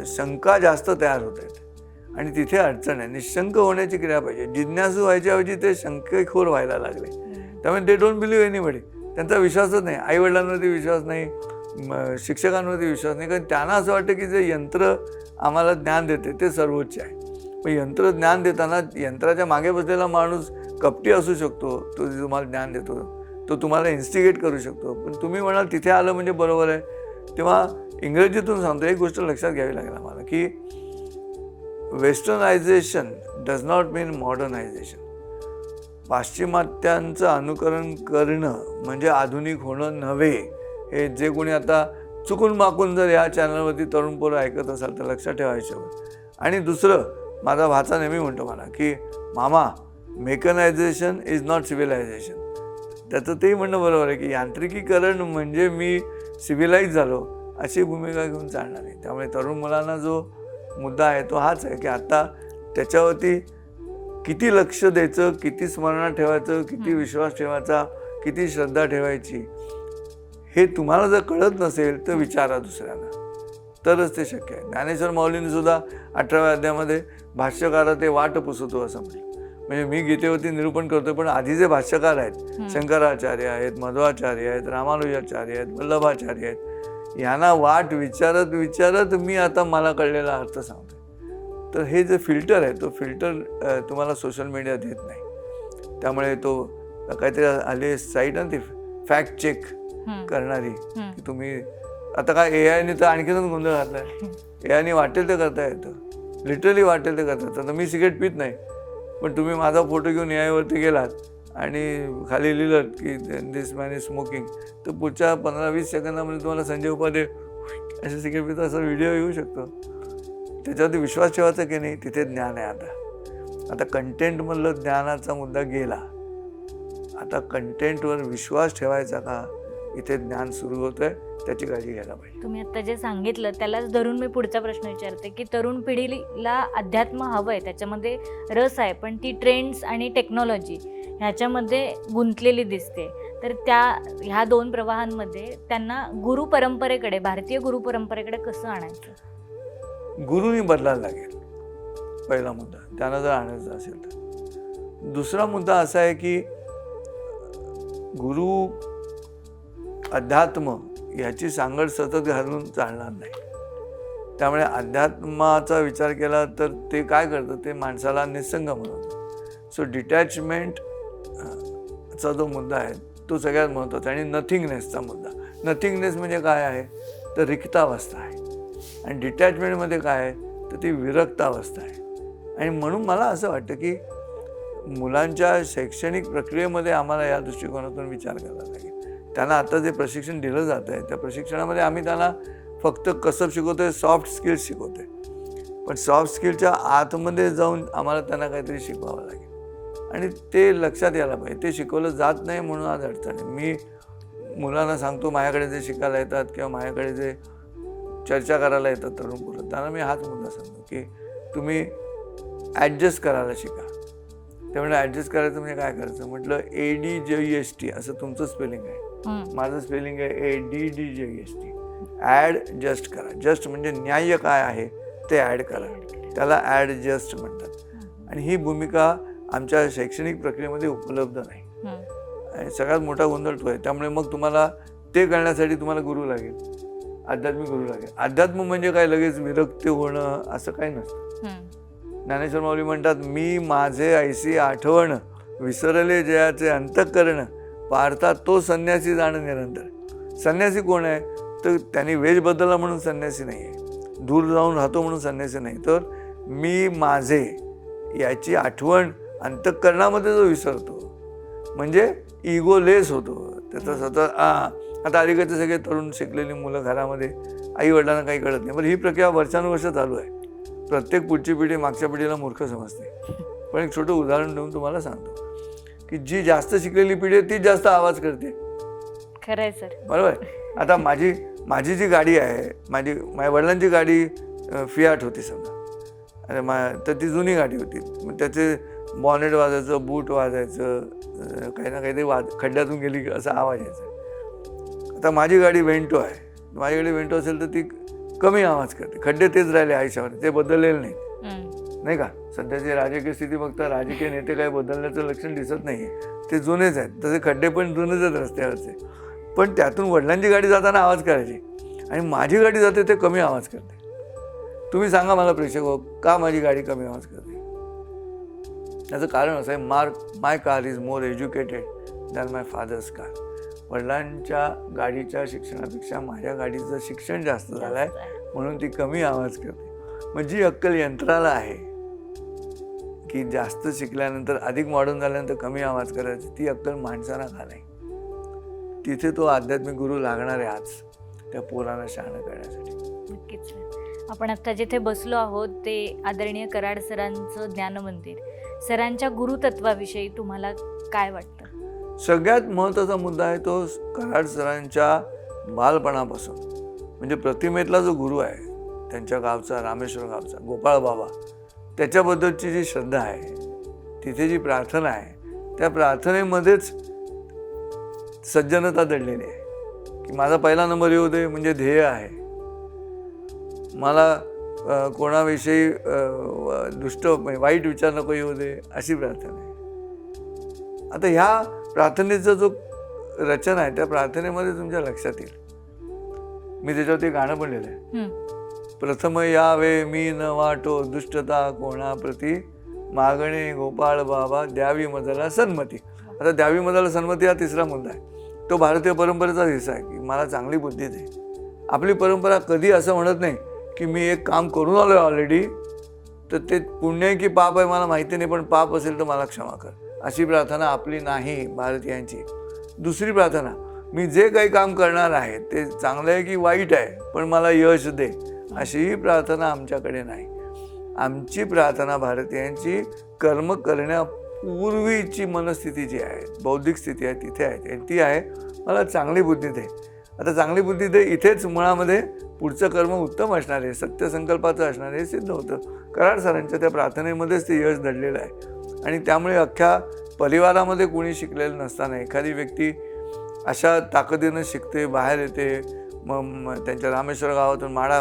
शंका जास्त तयार होत आहेत आणि तिथे अडचण आहे. निशंक होण्याची क्रिया पाहिजे. जिज्ञासू व्हायच्या ऐवजी ते शंकेखोर व्हायला लागले. त्यामुळे दे डोंट बिलीव्ह एनीबडी. त्यांचा विश्वासच नाही. आईवडिलांवरती विश्वास नाही, शिक्षकांवरती विश्वास नाही. कारण त्यांना असं वाटतं की जे यंत्र आम्हाला ज्ञान देते ते सर्वोच्च आहे. पण यंत्र ज्ञान देताना यंत्राच्या मागे बसलेला माणूस कपटी असू शकतो. तो तुम्हाला ज्ञान देतो, तो तुम्हाला इन्स्टिगेट करू शकतो. पण तुम्ही म्हणाल तिथे आलं म्हणजे बरोबर आहे. तेव्हा इंग्रजीतून सांगतो, एक गोष्ट लक्षात घ्यावी लागेल आम्हाला की westernisation does not mean modernisation. पाश्चिमात्यांचं अनुकरण करणं म्हणजे आधुनिक होणं नव्हे. हे जे कोणी आता चुकून माकून जर या चॅनलवरती तरुण पोरं ऐकत असाल तर लक्षात ठेवायचं. आणि दुसरं, माझा भाचा नेहमी म्हणतो मला की मामा, मेकनायझेशन इज नॉट सिव्हिलायझेशन. त्याचं तेही म्हणणं बरोबर आहे की यांत्रिकीकरण म्हणजे मी सिव्हिलाइज झालो अशी भूमिका घेऊन चालणार नाही. त्यामुळे तरुण मुलांना जो मुद्दा आहे तो हाच आहे की आता त्याच्यावरती किती लक्ष द्यायचं, किती स्मरणात ठेवायचं, किती विश्वास ठेवायचा, किती श्रद्धा ठेवायची, हे तुम्हाला जर कळत नसेल तर विचारा दुसऱ्यांना, तरच ते शक्य आहे. ज्ञानेश्वर माऊलींनी सुद्धा 18व्या अध्यायामध्ये भाष्यकारा ते वाट पुसतो असं म्हटलं. म्हणजे मी गीतेवरती निरूपण करतो, पण आधी जे भाष्यकार आहेत, शंकराचार्य आहेत, मध्वाचार्य आहेत, रामानुजाचार्य आहेत, वल्लभाचार्य आहेत, यांना वाट विचारत विचारत मी आता मला कळलेला अर्थ सांगतो. तर हे जे फिल्टर आहे तो फिल्टर तुम्हाला सोशल मीडिया देत नाही. त्यामुळे तो काहीतरी आले साईट ना ती फॅक्ट चेक करणारी, की तुम्ही आता काय एआयने तर आणखीनच गोंधळ घातलाय. एआयने वाटेल ते करता येतं, लिटरली वाटेल ते करता येतं. तर मी सिगरेट पित नाही, पण तुम्ही माझा फोटो घेऊन एआयवरती गेलात आणि खाली लिहिलं की दिस मॅन इज स्मोकिंग, तर पुढच्या 15-20 सेकंदामध्ये तुम्हाला संजय उपाध्ये असे सिगरेट पिता असा व्हिडिओ येऊ शकतो. त्याच्यावरती विश्वास ठेवायचा की नाही, तिथे ज्ञान आहे. आता कंटेंटमधलं ज्ञानाचा मुद्दा गेला. आता कंटेंटवर विश्वास ठेवायचा का, इथे ज्ञान सुरू होतंय, त्याची काळजी घ्यायला पाहिजे. तुम्ही आता जे सांगितलं त्यालाच धरून मी पुढचा प्रश्न विचारते की तरुण पिढीला अध्यात्म हवं आहे, त्याच्यामध्ये रस आहे, पण ती ट्रेंड्स आणि टेक्नॉलॉजी ह्याच्यामध्ये गुंतलेली दिसते. तर ह्या दोन प्रवाहांमध्ये त्यांना गुरु परंपरेकडे, भारतीय गुरु परंपरेकडे कसं आणायचं? गुरुनी बदलायला लागेल, पहिला मुद्दा, त्यांना जर आणायचं असेल तर. दुसरा मुद्दा असा आहे की गुरु अध्यात्म याची सांगड सतत घालून चालणार नाही. त्यामुळे अध्यात्माचा विचार केला तर ते काय करतं, ते माणसाला निसंग बनवतं. सो डिटॅचमेंटचा जो मुद्दा आहे तो सगळ्यात महत्त्वाचा. आणि नथिंगनेसचा मुद्दा. नथिंगनेस म्हणजे काय आहे, तर रिक्तावस्था आहे. आणि डिटॅचमेंटमध्ये काय आहे, तर ती विरक्तावस्था आहे. आणि म्हणून मला असं वाटतं की मुलांच्या शैक्षणिक प्रक्रियेमध्ये आम्हाला या दृष्टिकोनातून विचार करायला लागेल. त्यांना आता जे प्रशिक्षण दिलं जातं आहे त्या प्रशिक्षणामध्ये आम्ही त्यांना फक्त कसं शिकवतोय, सॉफ्ट स्किल्स शिकवतोय. पण सॉफ्ट स्किलच्या आतमध्ये जाऊन आम्हाला त्यांना काहीतरी शिकवावं लागेल. आणि ते लक्षात यायला पाहिजे. ते शिकवलं जात नाही म्हणून आज अडचण आहे. मी मुलांना सांगतो, माझ्याकडे जे शिकायला येतात किंवा माझ्याकडे जे चर्चा करायला येतात तरुण पोरं, त्यांना मी हाच मुद्दा सांगतो की तुम्ही ॲडजस्ट करायला शिका. ते म्हणजे ॲडजस्ट करायचं म्हणजे काय करायचं म्हटलं, ADJEST असं तुमचं स्पेलिंग आहे, माझं स्पेलिंग आहे ADDJEST. ॲड जस्ट करा. जस्ट म्हणजे न्याय्य काय आहे ते ॲड करा, त्याला ॲडजस्ट म्हणतात. आणि ही भूमिका आमच्या शैक्षणिक प्रक्रियेमध्ये उपलब्ध नाही. आणि सगळ्यात मोठा गोंधळ तो आहे. त्यामुळे मग तुम्हाला ते करण्यासाठी तुम्हाला गुरु लागेल, आध्यात्मिक गुरु लागेल. अध्यात्म म्हणजे काय लगेच विरक्त होणं असं काही नसतं. ज्ञानेश्वर माऊली म्हणतात, मी माझे ऐसी आठवण विसरले जयाचे अंतःकरण, पार्था तो संन्यासी जाणं निरंतर. संन्यासी कोण आहे, तर त्यांनी वेश बदलला म्हणून संन्यासी नाही आहे, दूर जाऊन राहतो म्हणून संन्यासी नाही, तर मी माझे याची आठवण अंतःकरणामध्ये जो विसरतो म्हणजे इगोलेस होतो. त्याचा स्वतः आता अलीकडचे सगळे तरुण शिकलेली मुलं घरामध्ये आई वडिलांना काही कळत नाही. बरं, ही प्रक्रिया वर्षानुवर्ष चालू आहे. प्रत्येक पुढची पिढी मागच्या पिढीला मूर्ख समजते. पण एक छोटं उदाहरण देऊन तुम्हाला सांगतो की जी जास्त शिकलेली पिढी आहे तीच जास्त आवाज करते. खरं आहे सर, बरोबर. आता माझी जी गाडी आहे, माझ्या वडिलांची गाडी फियाट होती समजा, आणि तर ती जुनी गाडी होती. मग त्याचे बॉनेट वाजायचं, बूट वाजायचं, काही ना काही ते खड्ड्यातून गेली की असा आवाज यायचा. आता माझी गाडी वेंटो आहे. माझी गाडी वेंटो असेल तर ती कमी आवाज करते. खड्डे तेच राहिले आयुष्यावर, ते बदललेले नाही. नाही का. सध्याची राजकीय स्थिती बघता राजकीय नेते काही बदलण्याचं लक्षण दिसत नाही. ते जुनेच आहेत, तसे खड्डे पण जुनेच आहेत रस्त्यावरचे. पण त्यातून वडिलांची गाडी जाताना आवाज करायची आणि माझी गाडी जाते ते कमी आवाज करते. तुम्ही सांगा मला प्रेक्षक हो, का माझी गाडी कमी आवाज करते? त्याचं कारण असं आहे, my car is more educated than my father's car. वडिलांच्या गाडीच्या शिक्षणापेक्षा माझ्या गाडीचं शिक्षण जास्त झालं आहे, म्हणून ती कमी आवाज करते. मग जी अक्कल यंत्राला आहे की जास्त शिकल्यानंतर, अधिक मॉडर्न झाल्यानंतर कमी आवाज करायची, ती अक्कल माणसाला का नाही? तिथे तो आध्यात्मिक गुरु लागणार आहे आज त्या पोरांना शहाणं करण्यासाठी. नक्कीच. आपण आता जिथे बसलो आहोत ते आदरणीय कराड सरांचं ज्ञान मंदिर. सरांच्या गुरुतत्वाविषयी तुम्हाला काय वाटतं? सगळ्यात महत्त्वाचा मुद्दा आहे तो कराड सरांच्या बालपणापासून, म्हणजे प्रतिमेतला जो गुरु आहे त्यांच्या गावचा, रामेश्वर गावचा गोपाळ बाबा, त्याच्याबद्दलची जी श्रद्धा आहे, तिथे जी प्रार्थना आहे, त्या प्रार्थनेमध्येच सज्जनता दडलेली आहे की माझा पहिला नंबर येऊ दे म्हणजे ध्येय आहे. मला कोणाविषयी वाईट विचार नको येऊ दे, अशी प्रार्थना आहे. आता ह्या प्रार्थनेचा जो रचना आहे त्या प्रार्थनेमध्ये तुमच्या लक्षात येईल, मी त्याच्यावरती गाणं पण लिहिलं आहे. प्रथम यावे मी न वाटो दुष्टता कोणाप्रती, मागणे गोपाळ बाबा द्यावी मजला सन्मती. आता द्यावी मजला सन्मती हा तिसरा मुद्दा आहे. तो भारतीय परंपरेचा हिस्सा आहे की मला चांगली बुद्धी दे. आपली परंपरा कधी असं म्हणत नाही की मी एक काम करून आलोय ऑलरेडी, तर ते पुण्य आहे की पाप आहे मला माहिती नाही, पण पाप असेल तर मला क्षमा कर, अशी प्रार्थना आपली नाही भारतीयांची. दुसरी प्रार्थना, मी जे काही काम करणार आहे ते चांगलं आहे की वाईट आहे, पण मला यश दे, अशीही प्रार्थना आमच्याकडे नाही. आमची प्रार्थना भारतीयांची कर्म करण्यापूर्वीची मनस्थिती जी आहे, बौद्धिक स्थिती आहे, तिथे आहे. ती आहे मला चांगली बुद्धी दे. आता चांगली बुद्धी दे इथेच मुळामध्ये पुढचं कर्म उत्तम असणार आहे, सत्यसंकल्पाचं असणार आहे, हे सिद्ध होतं. कराड सरांच्या त्या प्रार्थनेमध्येच ते यश दडलेलं आहे. आणि त्यामुळे अख्ख्या परिवारामध्ये कोणी शिकलेलं नसताना एखादी व्यक्ती अशा ताकदीनं शिकते, बाहेर येते. मग त्यांच्या रामेश्वर गावातून माडा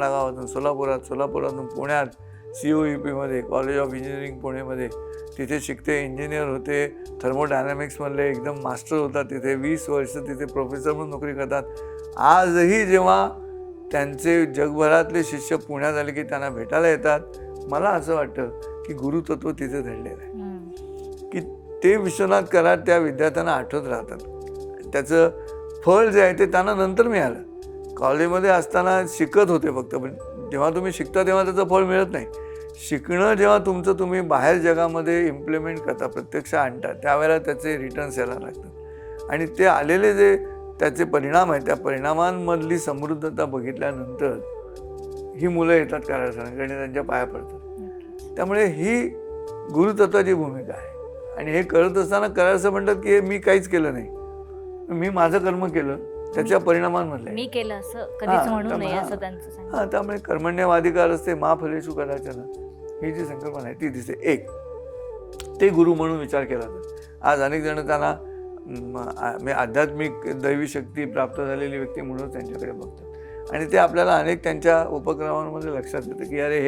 गावातून सोलापुरातून पुण्यात COEPमध्ये कॉलेज ऑफ इंजिनिअरिंग पुणेमध्ये तिथे शिकते, इंजिनियर होते, थर्मोडायनॅमिक्समधले एकदम मास्टर होतात तिथे, 20 वर्ष तिथे प्रोफेसर म्हणून नोकरी करतात. आजही जेव्हा त्यांचे जगभरातले शिष्य पुण्यात आले की त्यांना भेटायला येतात, मला असं वाटतं की गुरुतत्व तिथे दडलेलं आहे की ते विश्वनाथ कराड त्या विद्यार्थ्यांना आठवत राहतात. त्याचं फळ जे आहे ते त्यांना नंतर मिळालं. कॉलेजमध्ये असताना शिकत होते फक्त, पण जेव्हा तुम्ही शिकता तेव्हा त्याचं फळ मिळत नाही. शिकणं जेव्हा तुमचं तुम्ही बाहेर जगामध्ये इम्प्लिमेंट करता, प्रत्यक्ष आणता, त्यावेळेला त्याचे रिटर्न्स यायला लागतात. आणि ते आलेले जे त्याचे परिणाम आहेत, त्या परिणामांमधली समृद्धता बघितल्यानंतर ही मुलं येतात कराड सरांकडे आणि त्यांच्या पाया पडतात. त्यामुळे ही गुरुतत्वाची भूमिका आहे. आणि हे करत असताना कराड सर म्हणतात की हे मी काहीच केलं नाही, मी माझं कर्म केलं, त्याच्या परिणामांमधलं मी केलं असं कधीच म्हणू नये असं त्यांचं सांगणं. हां, त्यामुळे कर्मण्यवाधिकार असते मा फलेषु कदाचन, ही जी संकल्पना आहे ती दिसते. एक ते गुरु म्हणून विचार केला तर आज अनेक जण त्यांना आध्यात्मिक दैवी शक्ती प्राप्त झालेली व्यक्ती म्हणून त्यांच्याकडे बघतात. आणि ते आपल्याला अनेक त्यांच्या उपक्रमांमध्ये लक्षात येतं की अरे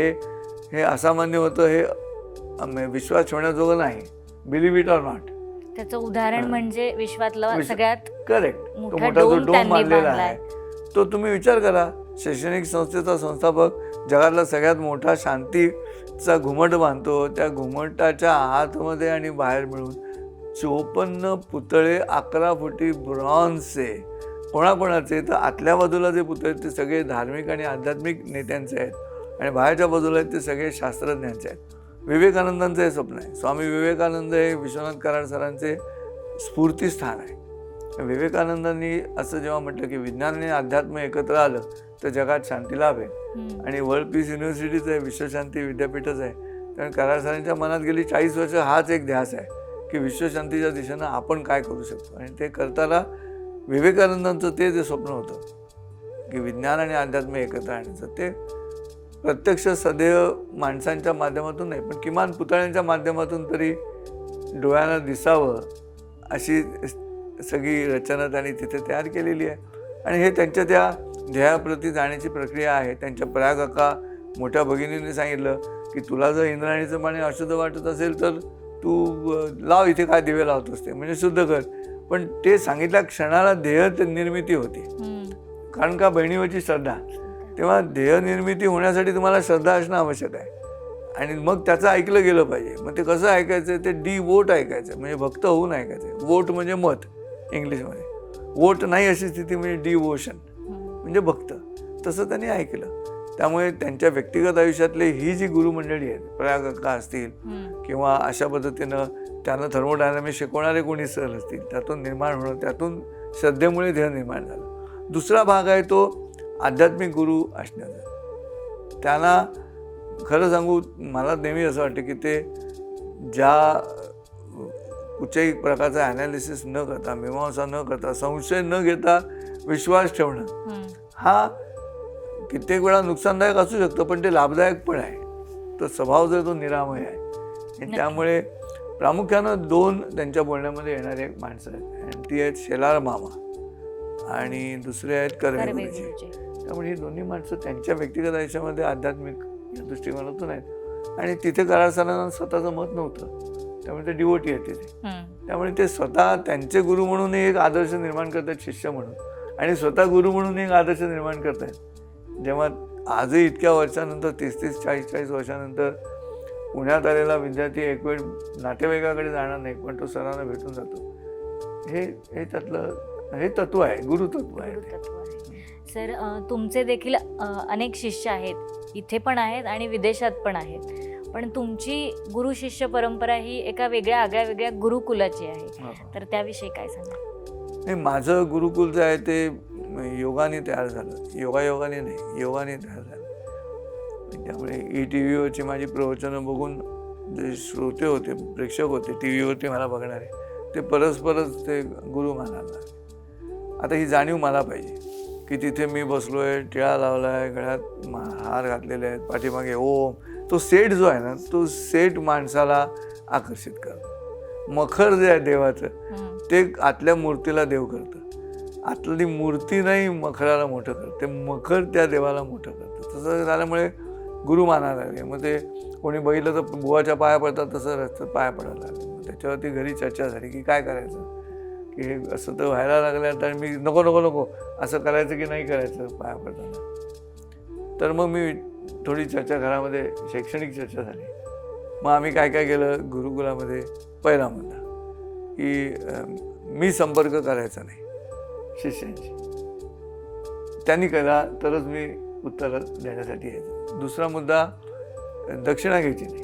हे असामान्य होतं, हे विश्वास ठेवण्याजोगं नाही, बिलीव्ह इट ऑर नॉट. त्याचं उदाहरण म्हणजे विश्वातलं सगळ्यात करेक्ट, तो मोठा जो डोम बांधलेला आहे तो तुम्ही विचार करा. शैक्षणिक संस्थेचा संस्थापक जगातला सगळ्यात मोठा शांतीचा घुमट बांधतो, त्या घुमटाच्या आतमध्ये आणि बाहेर मिळून 54 पुतळे 11 फुटी ब्रॉन्झचे. कोणाकोणाचे? तर आतल्या बाजूला जे पुतळे आहेत ते सगळे धार्मिक आणि आध्यात्मिक नेत्यांचे आहेत आणि बाहेरच्या बाजूला आहेत ते सगळे शास्त्रज्ञांचे आहेत. विवेकानंदांचं हे स्वप्न आहे. स्वामी विवेकानंद हे विश्वनाथ कराड सरांचे स्फूर्तीस्थान आहे. विवेकानंदांनी असं जेव्हा म्हटलं की विज्ञान आणि अध्यात्म एकत्र आलं तर जगात शांती लाभेल. आणि वर्ल्ड पीस युनिव्हर्सिटीच आहे, विश्वशांती विद्यापीठच आहे. कारण कराड सरांच्या मनात गेली 40 वर्ष हाच एक ध्यास आहे की विश्वशांतीच्या दिशेनं आपण काय करू शकतो. आणि ते करताना विवेकानंदांचं ते जे स्वप्न होतं की विज्ञान आणि अध्यात्म एकत्र आणण्याचं, ते प्रत्यक्ष सदैव माणसांच्या माध्यमातून नाही पण किमान पुतळ्यांच्या माध्यमातून तरी डोळ्यांना दिसावं अशी सगळी रचना त्यांनी तिथे तयार केलेली आहे. आणि हे त्यांच्या त्या ध्येयाप्रती जाण्याची प्रक्रिया आहे. त्यांच्या प्रयाग अक्का मोठ्या भगिनीने सांगितलं की तुला जर इंद्रायणीचं पाणी अशुद्ध वाटत असेल तर तू लाव इथे काय दिवे लावतोस ते म्हणजे शुद्ध कर. पण ते सांगितल्या क्षणाला देह निर्मिती होती. कारण का बहिणीवरची श्रद्धा. तेव्हा देह निर्मिती होण्यासाठी तुम्हाला श्रद्धा असणं आवश्यक आहे आणि मग त्याचं ऐकलं गेलं पाहिजे. मग ते कसं ऐकायचं, ते डिवोट ऐकायचं म्हणजे भक्त होऊन ऐकायचं. वोट म्हणजे मत इंग्लिशमध्ये, वोट नाही अशी स्थिती म्हणजे डिवोशन म्हणजे भक्त. तसं त्यांनी ऐकलं. त्यामुळे त्यांच्या व्यक्तिगत आयुष्यातले ही जी गुरुमंडळी आहेत, प्रयागक्का असतील किंवा अशा पद्धतीनं त्यांना थर्मोडायनामिक्स शिकवणारे कोणी सर असतील, त्यातून निर्माण होणं, त्यातून श्रद्धेमुळे ध्येय निर्माण झालं. दुसरा भाग आहे तो आध्यात्मिक गुरु असण्याचा. त्यांना खरं सांगू, मला नेहमी असं वाटतं की ते ज्या कुठच्याही प्रकारचा ॲनालिसिस न करता, मीमांसा न करता, संशय न घेता विश्वास ठेवणं हा कित्येक वेळा नुकसानदायक असू शकतं, पण ते लाभदायक पण आहे. तर स्वभाव जर तो निरामय आहे. आणि त्यामुळे प्रामुख्यानं 2 त्यांच्या बोलण्यामध्ये येणारे माणसं आहेत आणि ती आहेत शेलार मामा आणि दुसरे आहेत कर्वे गुरुजी. त्यामुळे ही दोन्ही माणसं त्यांच्या व्यक्तिगत आयुष्यामध्ये आध्यात्मिक या दृष्टिकोनातून आहेत आणि तिथे करार सरांना स्वतःचं मत नव्हतं, त्यामुळे ते डिवोटी आहेत तिथे. त्यामुळे ते स्वतः त्यांचे गुरु म्हणून एक आदर्श निर्माण करतात, शिष्य म्हणून, आणि स्वतः गुरु म्हणून एक आदर्श निर्माण करतात. जेव्हा आजही इतक्या वर्षानंतर 30-30, 40-40 वर्षानंतर पुण्यात आलेला विद्यार्थी एक वेळ नातेवाईकाकडे जाणार नाही, पण तो सरांना भेटून जातो. हे त्यातलं हे तत्व आहे, गुरुतत्व आहे. सर, तुमचे देखील अनेक शिष्य आहेत, इथे पण आहेत आणि विदेशात पण आहेत. पण तुमची गुरु शिष्य परंपरा ही एका वेगळ्या आगळ्या गुरुकुलाची आहे, तर त्याविषयी काय सांगा? नाही, माझं गुरुकुल जे आहे ते योगाने तयार झालं, योगायोगाने नाही, योगाने तयार झालं. त्यामुळे ETVवरची माझी प्रवचनं बघून जे श्रोते होते, प्रेक्षक होते टी व्हीवरती मला बघणारे, ते परस्परच ते गुरु मानायला. आता ही जाणीव मला पाहिजे की तिथे मी बसलो आहे, टिळा लावला आहे, गळ्यात हार घातलेले आहेत, पाठीमागे ओम. तो सेट जो आहे ना, तो सेट माणसाला आकर्षित करतो. मखर जे आहे देवाचं, ते आतल्या मूर्तीला देव करतं. आतली मूर्ती नाही मखराला मोठं करते, मखर त्या देवाला मोठं करतं. तसं झाल्यामुळे गुरु मानायला लागले. मग ते कोणी बघितलं तर बुवाच्या पाया पडतात, तसं रस्त्यात पाया पडायला लागले. मग त्याच्यावरती घरी चर्चा झाली की काय करायचं, की हे असं तर व्हायला लागलं, तर मी नको असं करायचं की नाही करायचं पाया पडताना. तर मग मी थोडी चर्चा घरामध्ये, शैक्षणिक चर्चा झाली. मग आम्ही काय केलं गुरुकुलामध्ये. पहिला मुद्दा की मी संपर्क करायचा नाही शिष्यांशी, त्यांनी केला तरच मी उत्तर देण्यासाठी यायचं. दुसरा मुद्दा, दक्षिणा घ्यायची नाही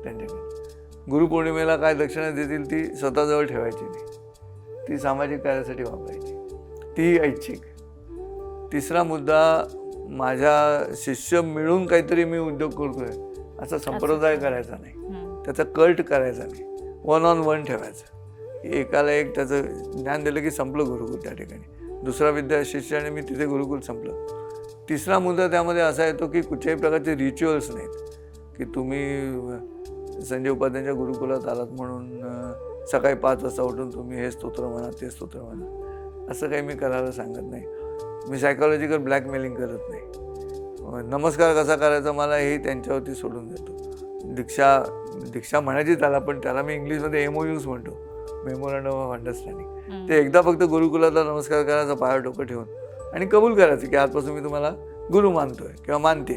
त्यांच्याकडे. गुरुपौर्णिमेला काय दक्षिणा देतील ती स्वतःजवळ ठेवायची नाही, ती सामाजिक कार्यासाठी वापरायची, ती ऐच्छिक. तिसरा मुद्दा, माझ्या शिष्य मिळून काहीतरी मी उद्योग करतोय असा संप्रदाय करायचा नाही, त्याचा कल्ट करायचा नाही, 1-on-1 ठेवायचं. एकाला एक त्याचं ज्ञान दिलं की संपलं गुरुकुल त्या ठिकाणी. दुसरा शिष्य आणि मी तिथे गुरुकुल संपलं. तिसरा मुद्दा त्यामध्ये असा येतो की कुठल्याही प्रकारचे रिच्युअल्स नाहीत की तुम्ही संजय उपाध्यायांच्या गुरुकुलात आलात म्हणून सकाळी 5 वाजता उठून तुम्ही हे स्तोत्र म्हणा, ते स्तोत्र म्हणा, असं काही मी करायला सांगत नाही. मी सायकॉलॉजिकल ब्लॅकमेलिंग करत नाही. नमस्कार कसा करायचा मला हे त्यांच्यावरती सोडून देतो. दीक्षा म्हणायची त्याला, पण त्याला मी इंग्लिशमध्ये MOUs म्हणतो, मेमोरंडम ऑफ अंडरस्टँडिंग. ते एकदा फक्त गुरुकुलाला नमस्कार करायचा पायावर डोकं ठेवून आणि कबूल करायचं की आजपासून मी तुम्हाला गुरु मानतोय किंवा मानते.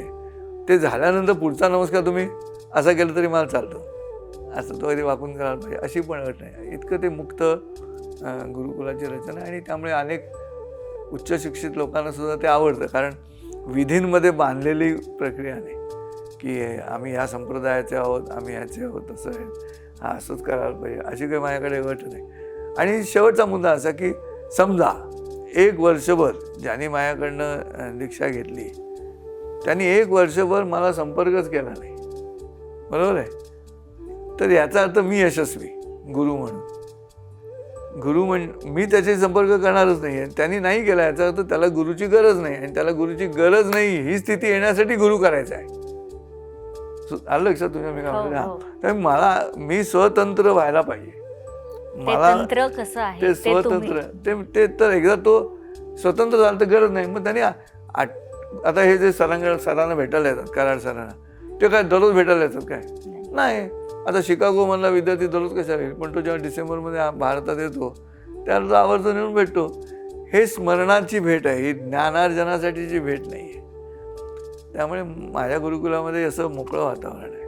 ते झाल्यानंतर पुढचा नमस्कार तुम्ही असा केलं तरी मला चालतो, असं तो कधी वाकून करायला पाहिजे अशी पण अट नाही. इतकं ते मुक्त गुरुकुलाची रचना. आणि त्यामुळे अनेक उच्च शिक्षित लोकांना सुद्धा ते आवडतं, कारण विधींमध्ये बांधलेली प्रक्रिया नाही की आम्ही ह्या संप्रदायाचे आहोत, आम्ही ह्याचे आहोत, असं आहे, हा असंच करायला पाहिजे अशी काही माझ्याकडे अट नाही. आणि शेवटचा मुद्दा असा की समजा 1 वर्षभर ज्यांनी माझ्याकडनं दीक्षा घेतली त्यांनी 1 वर्षभर मला संपर्कच केला नाही, बरोबर आहे, तर याचा अर्थ मी यशस्वी गुरु म्हणून. मी त्याचे संपर्क करणारच नाही आहे. त्यांनी नाही केला याचा अर्थ त्याला गुरुची गरज नाही, आणि त्याला गुरुची गरज नाही ही स्थिती येण्यासाठी गुरु करायचा आहे. आलं लक्षात तुझ्या? मी काय म्हणतो, तर मी स्वतंत्र व्हायला पाहिजे. मला तंत्र कसं आहे ते स्वतंत्र, ते तर एकदा तो स्वतंत्र झाला तर गरज नाही. मग त्याने आता हे जे सरांना भेटायला येतात, कराड सरांना, ते काय दररोज भेटायला येतात काय? नाही. आता शिकागोमधला विद्यार्थी दररोज कशाला येईल, पण तो जेव्हा डिसेंबरमध्ये भारतात येतो त्याला तो आवर्जून येऊन भेटतो. हे स्मरणाची भेट आहे, ही ज्ञानार्जनासाठीची भेट नाही आहे. त्यामुळे माझ्या गुरुकुलामध्ये असं मोकळं वातावरण आहे.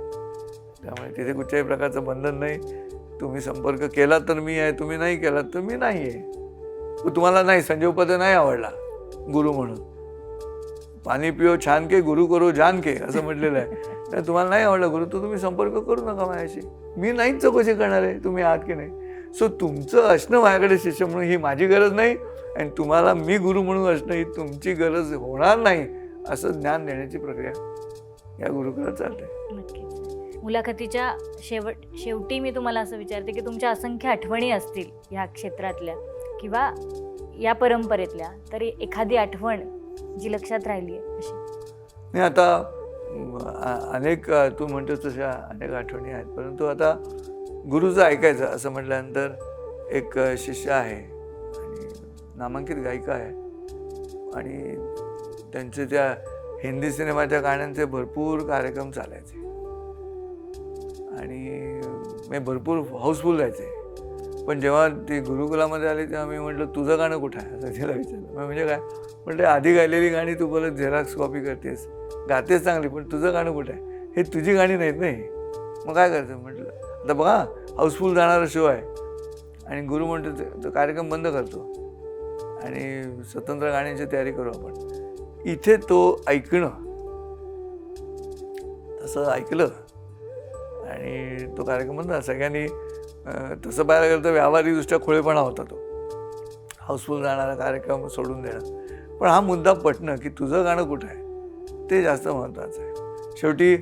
त्यामुळे तिथे कुठल्याही प्रकारचं बंधन नाही. तुम्ही संपर्क केला तर मी आहे, तुम्ही नाही केलात तर मी नाही आहे. तुम्हाला नाही संजय उपाध्याय नाही आवडला गुरु म्हणून, पाणी पिओ छान के गुरु करो जान के असं म्हटलेलं आहे. तुम्हाला नाही आवडला गुरु तर तुम्ही संपर्क करू नका माझ्याशी. मी नाहीच चौकशी करणार आहे तुम्ही आहात की नाही. सो तुमचं असणं माझ्याकडे शिष्य म्हणून ही माझी गरज नाही, आणि तुम्हाला मी गुरु म्हणून असणं ही तुमची गरज होणार नाही, असं ज्ञान देण्याची प्रक्रिया या गुरुकुलात चालते. नक्कीच. मुलाखतीच्या शेवटी मी तुम्हाला असं विचारते की तुमच्या असंख्य आठवणी असतील ह्या क्षेत्रातल्या किंवा या परंपरेतल्या, तरी एखादी आठवण जी लक्षात राहिली आहे अशी? नाही, आता अनेक तू म्हणतोस तशा अनेक आठवणी आहेत, परंतु आता गुरुचं ऐकायचं असं म्हटल्यानंतर एक शिष्य आहे आणि नामांकित गायिका आहे, आणि त्यांचे त्या हिंदी सिनेमाच्या गाण्यांचे भरपूर कार्यक्रम चालायचे आणि भरपूर हाऊसफुल जायचे. पण जेव्हा ती गुरुकुलामध्ये आली तेव्हा मी म्हटलं तुझं गाणं कुठं आहे असं तिला विचारलं. म्हणजे काय म्हटलं, आधी गायलेली गाणी तू परत झेरॉक्स कॉपी करतेस, गातेस चांगली, पण तुझं गाणं कुठं आहे? हे तुझी गाणी नाहीत नाही, मग काय करायचं? म्हटलं आता बघा हाऊसफुल जाणारा शो आहे आणि गुरु म्हणतो तो कार्यक्रम बंद करतो आणि स्वतंत्र गाण्यांची तयारी करू आपण. इथे तो ऐकणं, तसं ऐकलं आणि तो कार्यक्रम बंद. सगळ्यांनी तसं पाहायला गेलं तर व्यावहारिकदृष्ट्या खोळेपणा होता तो हाऊसफुल जाणारा कार्यक्रम सोडून देणं. पण हा मुद्दा पटणं की तुझं गाणं कुठं आहे ते जास्त महत्त्वाचं आहे. शेवटी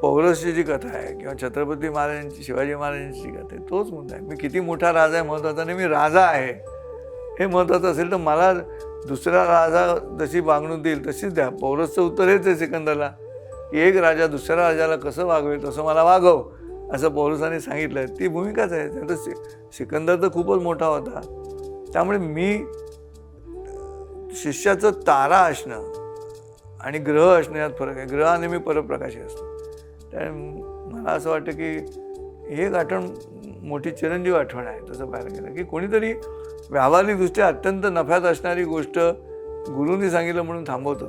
पौरसची जी कथा आहे किंवा छत्रपती महाराजांची, शिवाजी महाराजांची कथा आहे, तोच मुद्दा आहे. मी किती मोठा राजा आहे महत्त्वाचा नाही, मी राजा आहे हे महत्त्वाचं असेल तर मला दुसरा राजा जशी वागणूक देईल तशीच द्या. पौरसचं उत्तर हेच आहे सिकंदरला की एक राजा दुसऱ्या राजाला कसं वागवेल तसं मला वागव, असं पौरसाने सांगितलं. ती भूमिकाच आहे. तर सिकंदर तर खूपच मोठा होता. त्यामुळे मी शिष्याचं तारा असणं आणि ग्रह असणं यात फरक आहे. ग्रह नेहमी परप्रकाशी असतो. त्यामुळे मला असं वाटतं की ही एक आठवण मोठी चिरंजीव आठवण आहे. तसं पाहायला गेलं की कोणीतरी व्यावहारिकदृष्ट्या अत्यंत नफ्यात असणारी गोष्ट गुरूंनी सांगितलं म्हणून थांबवतो,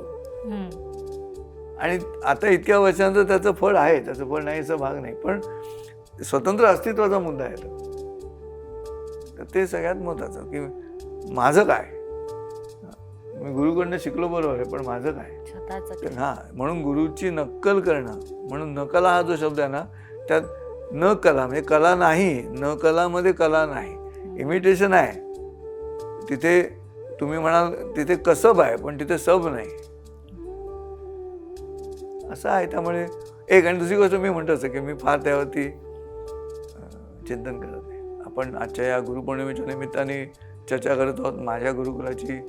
आणि आता इतक्या वर्षांचं त्याचं फळ आहे, त्याचं फळ नाही असं भाग नाही, पण स्वतंत्र अस्तित्वाचा मुद्दा आहे. तर ते सगळ्यात महत्त्वाचं की माझं काय, मी गुरुकडनं शिकलो बरोबर आहे, पण माझं काय स्वतःचं. हां, म्हणून गुरुची नक्कल करणं, म्हणून नकला हा जो शब्द आहे ना, त्यात न कला म्हणजे कला नाही, न कलामध्ये कला नाही, इमिटेशन आहे. तिथे तुम्ही म्हणाल तिथे कसब आहे, पण तिथे सब नाही असं आहे. त्यामुळे एक, आणि दुसरी गोष्ट मी म्हणतो असं की मी फार त्यावरती चिंतन करत नाही. आपण आजच्या या गुरुपौर्णिमेच्या निमित्ताने चर्चा करत आहोत माझ्या गुरुकुलाची.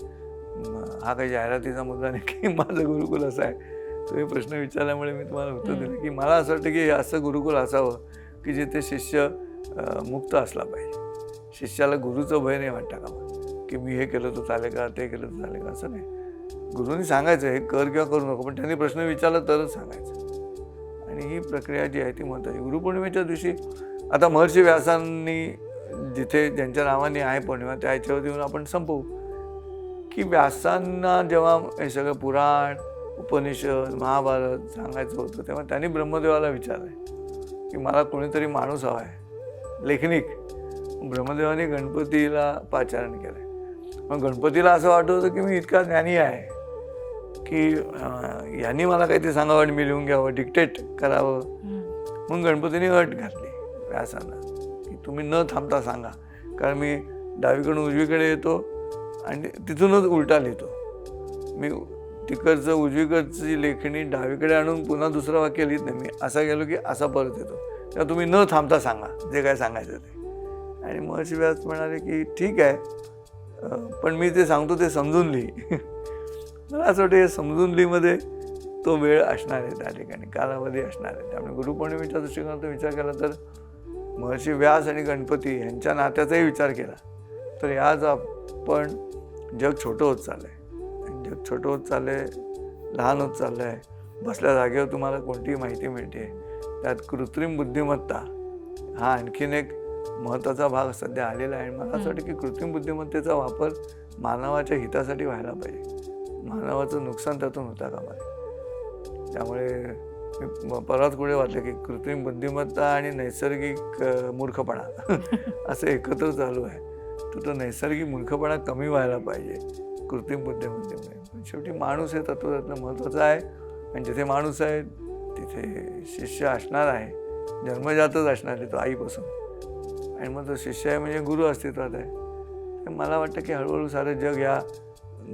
हा काही जाहिरातीचा मुद्दा नाही की माझं गुरुकुल असं आहे. तुम्ही प्रश्न विचारल्यामुळे मी तुम्हाला उत्तर दिलं की मला असं वाटतं की असं गुरुकुल असावं की जिथे शिष्य मुक्त असला पाहिजे. शिष्याला गुरुचं भय नाही वाटतं का की मी हे केलं तर चालेल का, ते केलं तर चालेल का, असं नाही. गुरुनी सांगायचं हे कर किंवा करू नको, पण त्यांनी प्रश्न विचारला तरच सांगायचं. आणि ही प्रक्रिया जी आहे ती महत्त्वाची. गुरुपौर्णिमेच्या दिवशी आता महर्षी व्यासांनी जिथे ज्यांच्या नावाने आहे पौर्णिमा त्या ह्याच्यावरती येऊन आपण संपवू की व्यासांना जेव्हा हे सगळं पुराण, उपनिषद, महाभारत सांगायचं होतं तेव्हा त्यांनी ब्रह्मदेवाला विचारलं की मला कोणीतरी माणूस हवा आहे, लेखनिक. ब्रह्मदेवाने गणपतीला पाचारण केलं आहे. मग गणपतीला असं वाटत होतं की मी इतका ज्ञानी आहे की यांनी मला काहीतरी सांगावं आणि मी लिहून घ्यावं, डिक्टेट करावं. मग गणपतीने अट घातली व्यासांना की तुम्ही न थांबता सांगा, कारण मी डावीकडून उजवीकडे येतो आणि तिथूनच उलटा लिहितो. मी तिकडचं उजवीकडची लेखणी डावीकडे आणून पुन्हा दुसरं वाक्य लिहित नाही. मी असा गेलो की असा परत येतो. तेव्हा तुम्ही न थांबता सांगा जे काय सांगायचं ते. आणि महर्षी व्यास म्हणाले की ठीक आहे, पण मी ते सांगतो ते समजून लिही. मला असं वाटतं हे समजून लिहीमध्ये तो वेळ असणार आहे, त्या ठिकाणी कालावधी असणार आहे. त्यामुळे गुरुपौर्णिमेच्या दृष्टिकोनातून विचार केला तर महर्षी व्यास आणि गणपती यांच्या नात्याचाही विचार केला तर आज आपण जग छोटं होत चाललं आहे. जग छोटं होत चाललं आहे लहान होत चाललं आहे. बसल्या जागेवर तुम्हाला कोणतीही माहिती मिळते. त्यात कृत्रिम बुद्धिमत्ता हा आणखीन एक महत्त्वाचा भाग सध्या आलेला आहे. मला असं वाटतं की कृत्रिम बुद्धिमत्तेचा वापर मानवाच्या हितासाठी व्हायला पाहिजे. मानवाचं नुकसान त्यातून होता कामा नये. त्यामुळे मी परत कुठे वाटलं की कृत्रिम बुद्धिमत्ता आणि नैसर्गिक मूर्खपणा असं एकत्र चालू आहे. तर तो नैसर्गिक मूर्खपणा कमी व्हायला पाहिजे कृत्रिम बुद्धिमत्तेमुळे. पण शेवटी माणूस हे तत्व त्यातलं महत्त्वाचं आहे. आणि जिथे माणूस आहे तिथे शिष्य असणार आहे. जन्मजातच असणार आहे तो आईपासून. आणि मग तो शिष्य आहे म्हणजे गुरु अस्तित्वात आहे. तर मला वाटतं की हळूहळू सारं जग या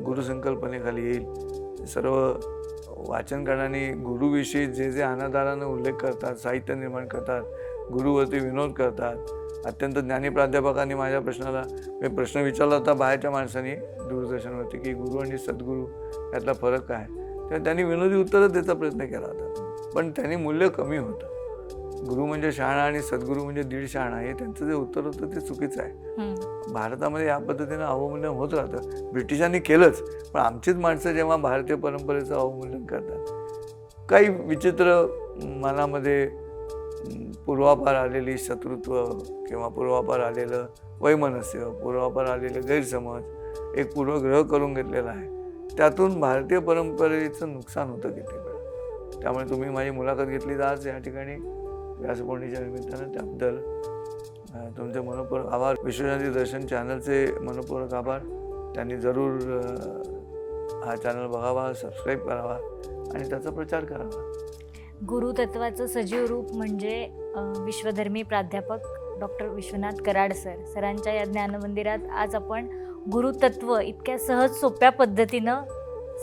गुरुसंकल्पनेखाली येईल. सर्व वाचनकरांनी गुरुविषयी जे जे अनादारानं उल्लेख करतात, साहित्य निर्माण करतात, गुरुवरती विनोद करतात. अत्यंत ज्ञानी प्राध्यापकांनी माझ्या प्रश्नाला मी प्रश्न विचारला होता बाहेरच्या माणसांनी दूरदर्शनवरती की गुरु आणि सद्गुरू यातला फरक काय. तेव्हा त्यांनी विनोदी उत्तरं द्यायचा प्रयत्न केला होता. पण त्यांनी मूल्य कमी होतं. गुरु म्हणजे शहाणा आणि सद्गुरू म्हणजे दीड शहाणा हे त्यांचं जे उत्तर होतं ते चुकीचं आहे. भारतामध्ये या पद्धतीनं अवमूल्यन होत राहतं. ब्रिटिशांनी केलंच, पण आमचीच माणसं जेव्हा भारतीय परंपरेचं अवमूल्यन करतात, काही विचित्र मनामध्ये पूर्वापार आलेली शत्रुत्व किंवा पूर्वापार आलेलं वैमनस्य, पूर्वापार आलेले गैरसमज एक पूर्वग्रह करून घेतलेला आहे. त्यातून भारतीय परंपरेचं नुकसान होतं किती वेळा. त्यामुळे तुम्ही माझी मुलाखत घेतली आज या ठिकाणी व्यासपौर्णिमेच्या निमित्तानं, त्याबद्दल तुमचे मनपूर्वक आभार. विश्वशांती दर्शन चॅनलचे मनपूर्वक आभार. त्यांनी जरूर हा चॅनल बघावा, सबस्क्राईब करावा आणि त्याचा प्रचार करावा. गुरुतत्वाचं सजीव रूप म्हणजे विश्वधर्मी प्राध्यापक डॉक्टर विश्वनाथ कराड सरांच्या या ज्ञानमंदिरात आज आपण गुरुतत्व इतक्या सहज सोप्या पद्धतीनं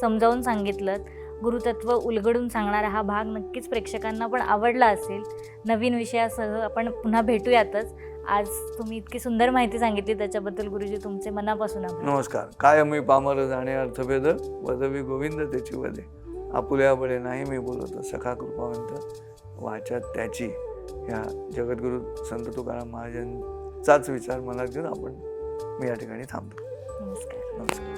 समजावून सांगितलं. गुरुतत्व उलगडून सांगणारा हा भाग नक्कीच प्रेक्षकांना पण आवडला असेल. नवीन विषयासह आपण पुन्हा भेटूयातच. आज तुम्ही इतकी सुंदर माहिती सांगितली त्याच्याबद्दल गुरुजी तुमचे मनापासून आभार. नमस्कार. काय मी पामर जाणे अर्थभेद वदवी गोविंद त्याची वदे. आपुल्या बळे नाही मी बोलतो सखा कृपावंत वाचा त्याची. ह्या जगद्गुरू संत तुकाराम महाराजांचाच विचार मनात घेऊन मी या ठिकाणी थांबतो. नमस्कार. नमस्कार.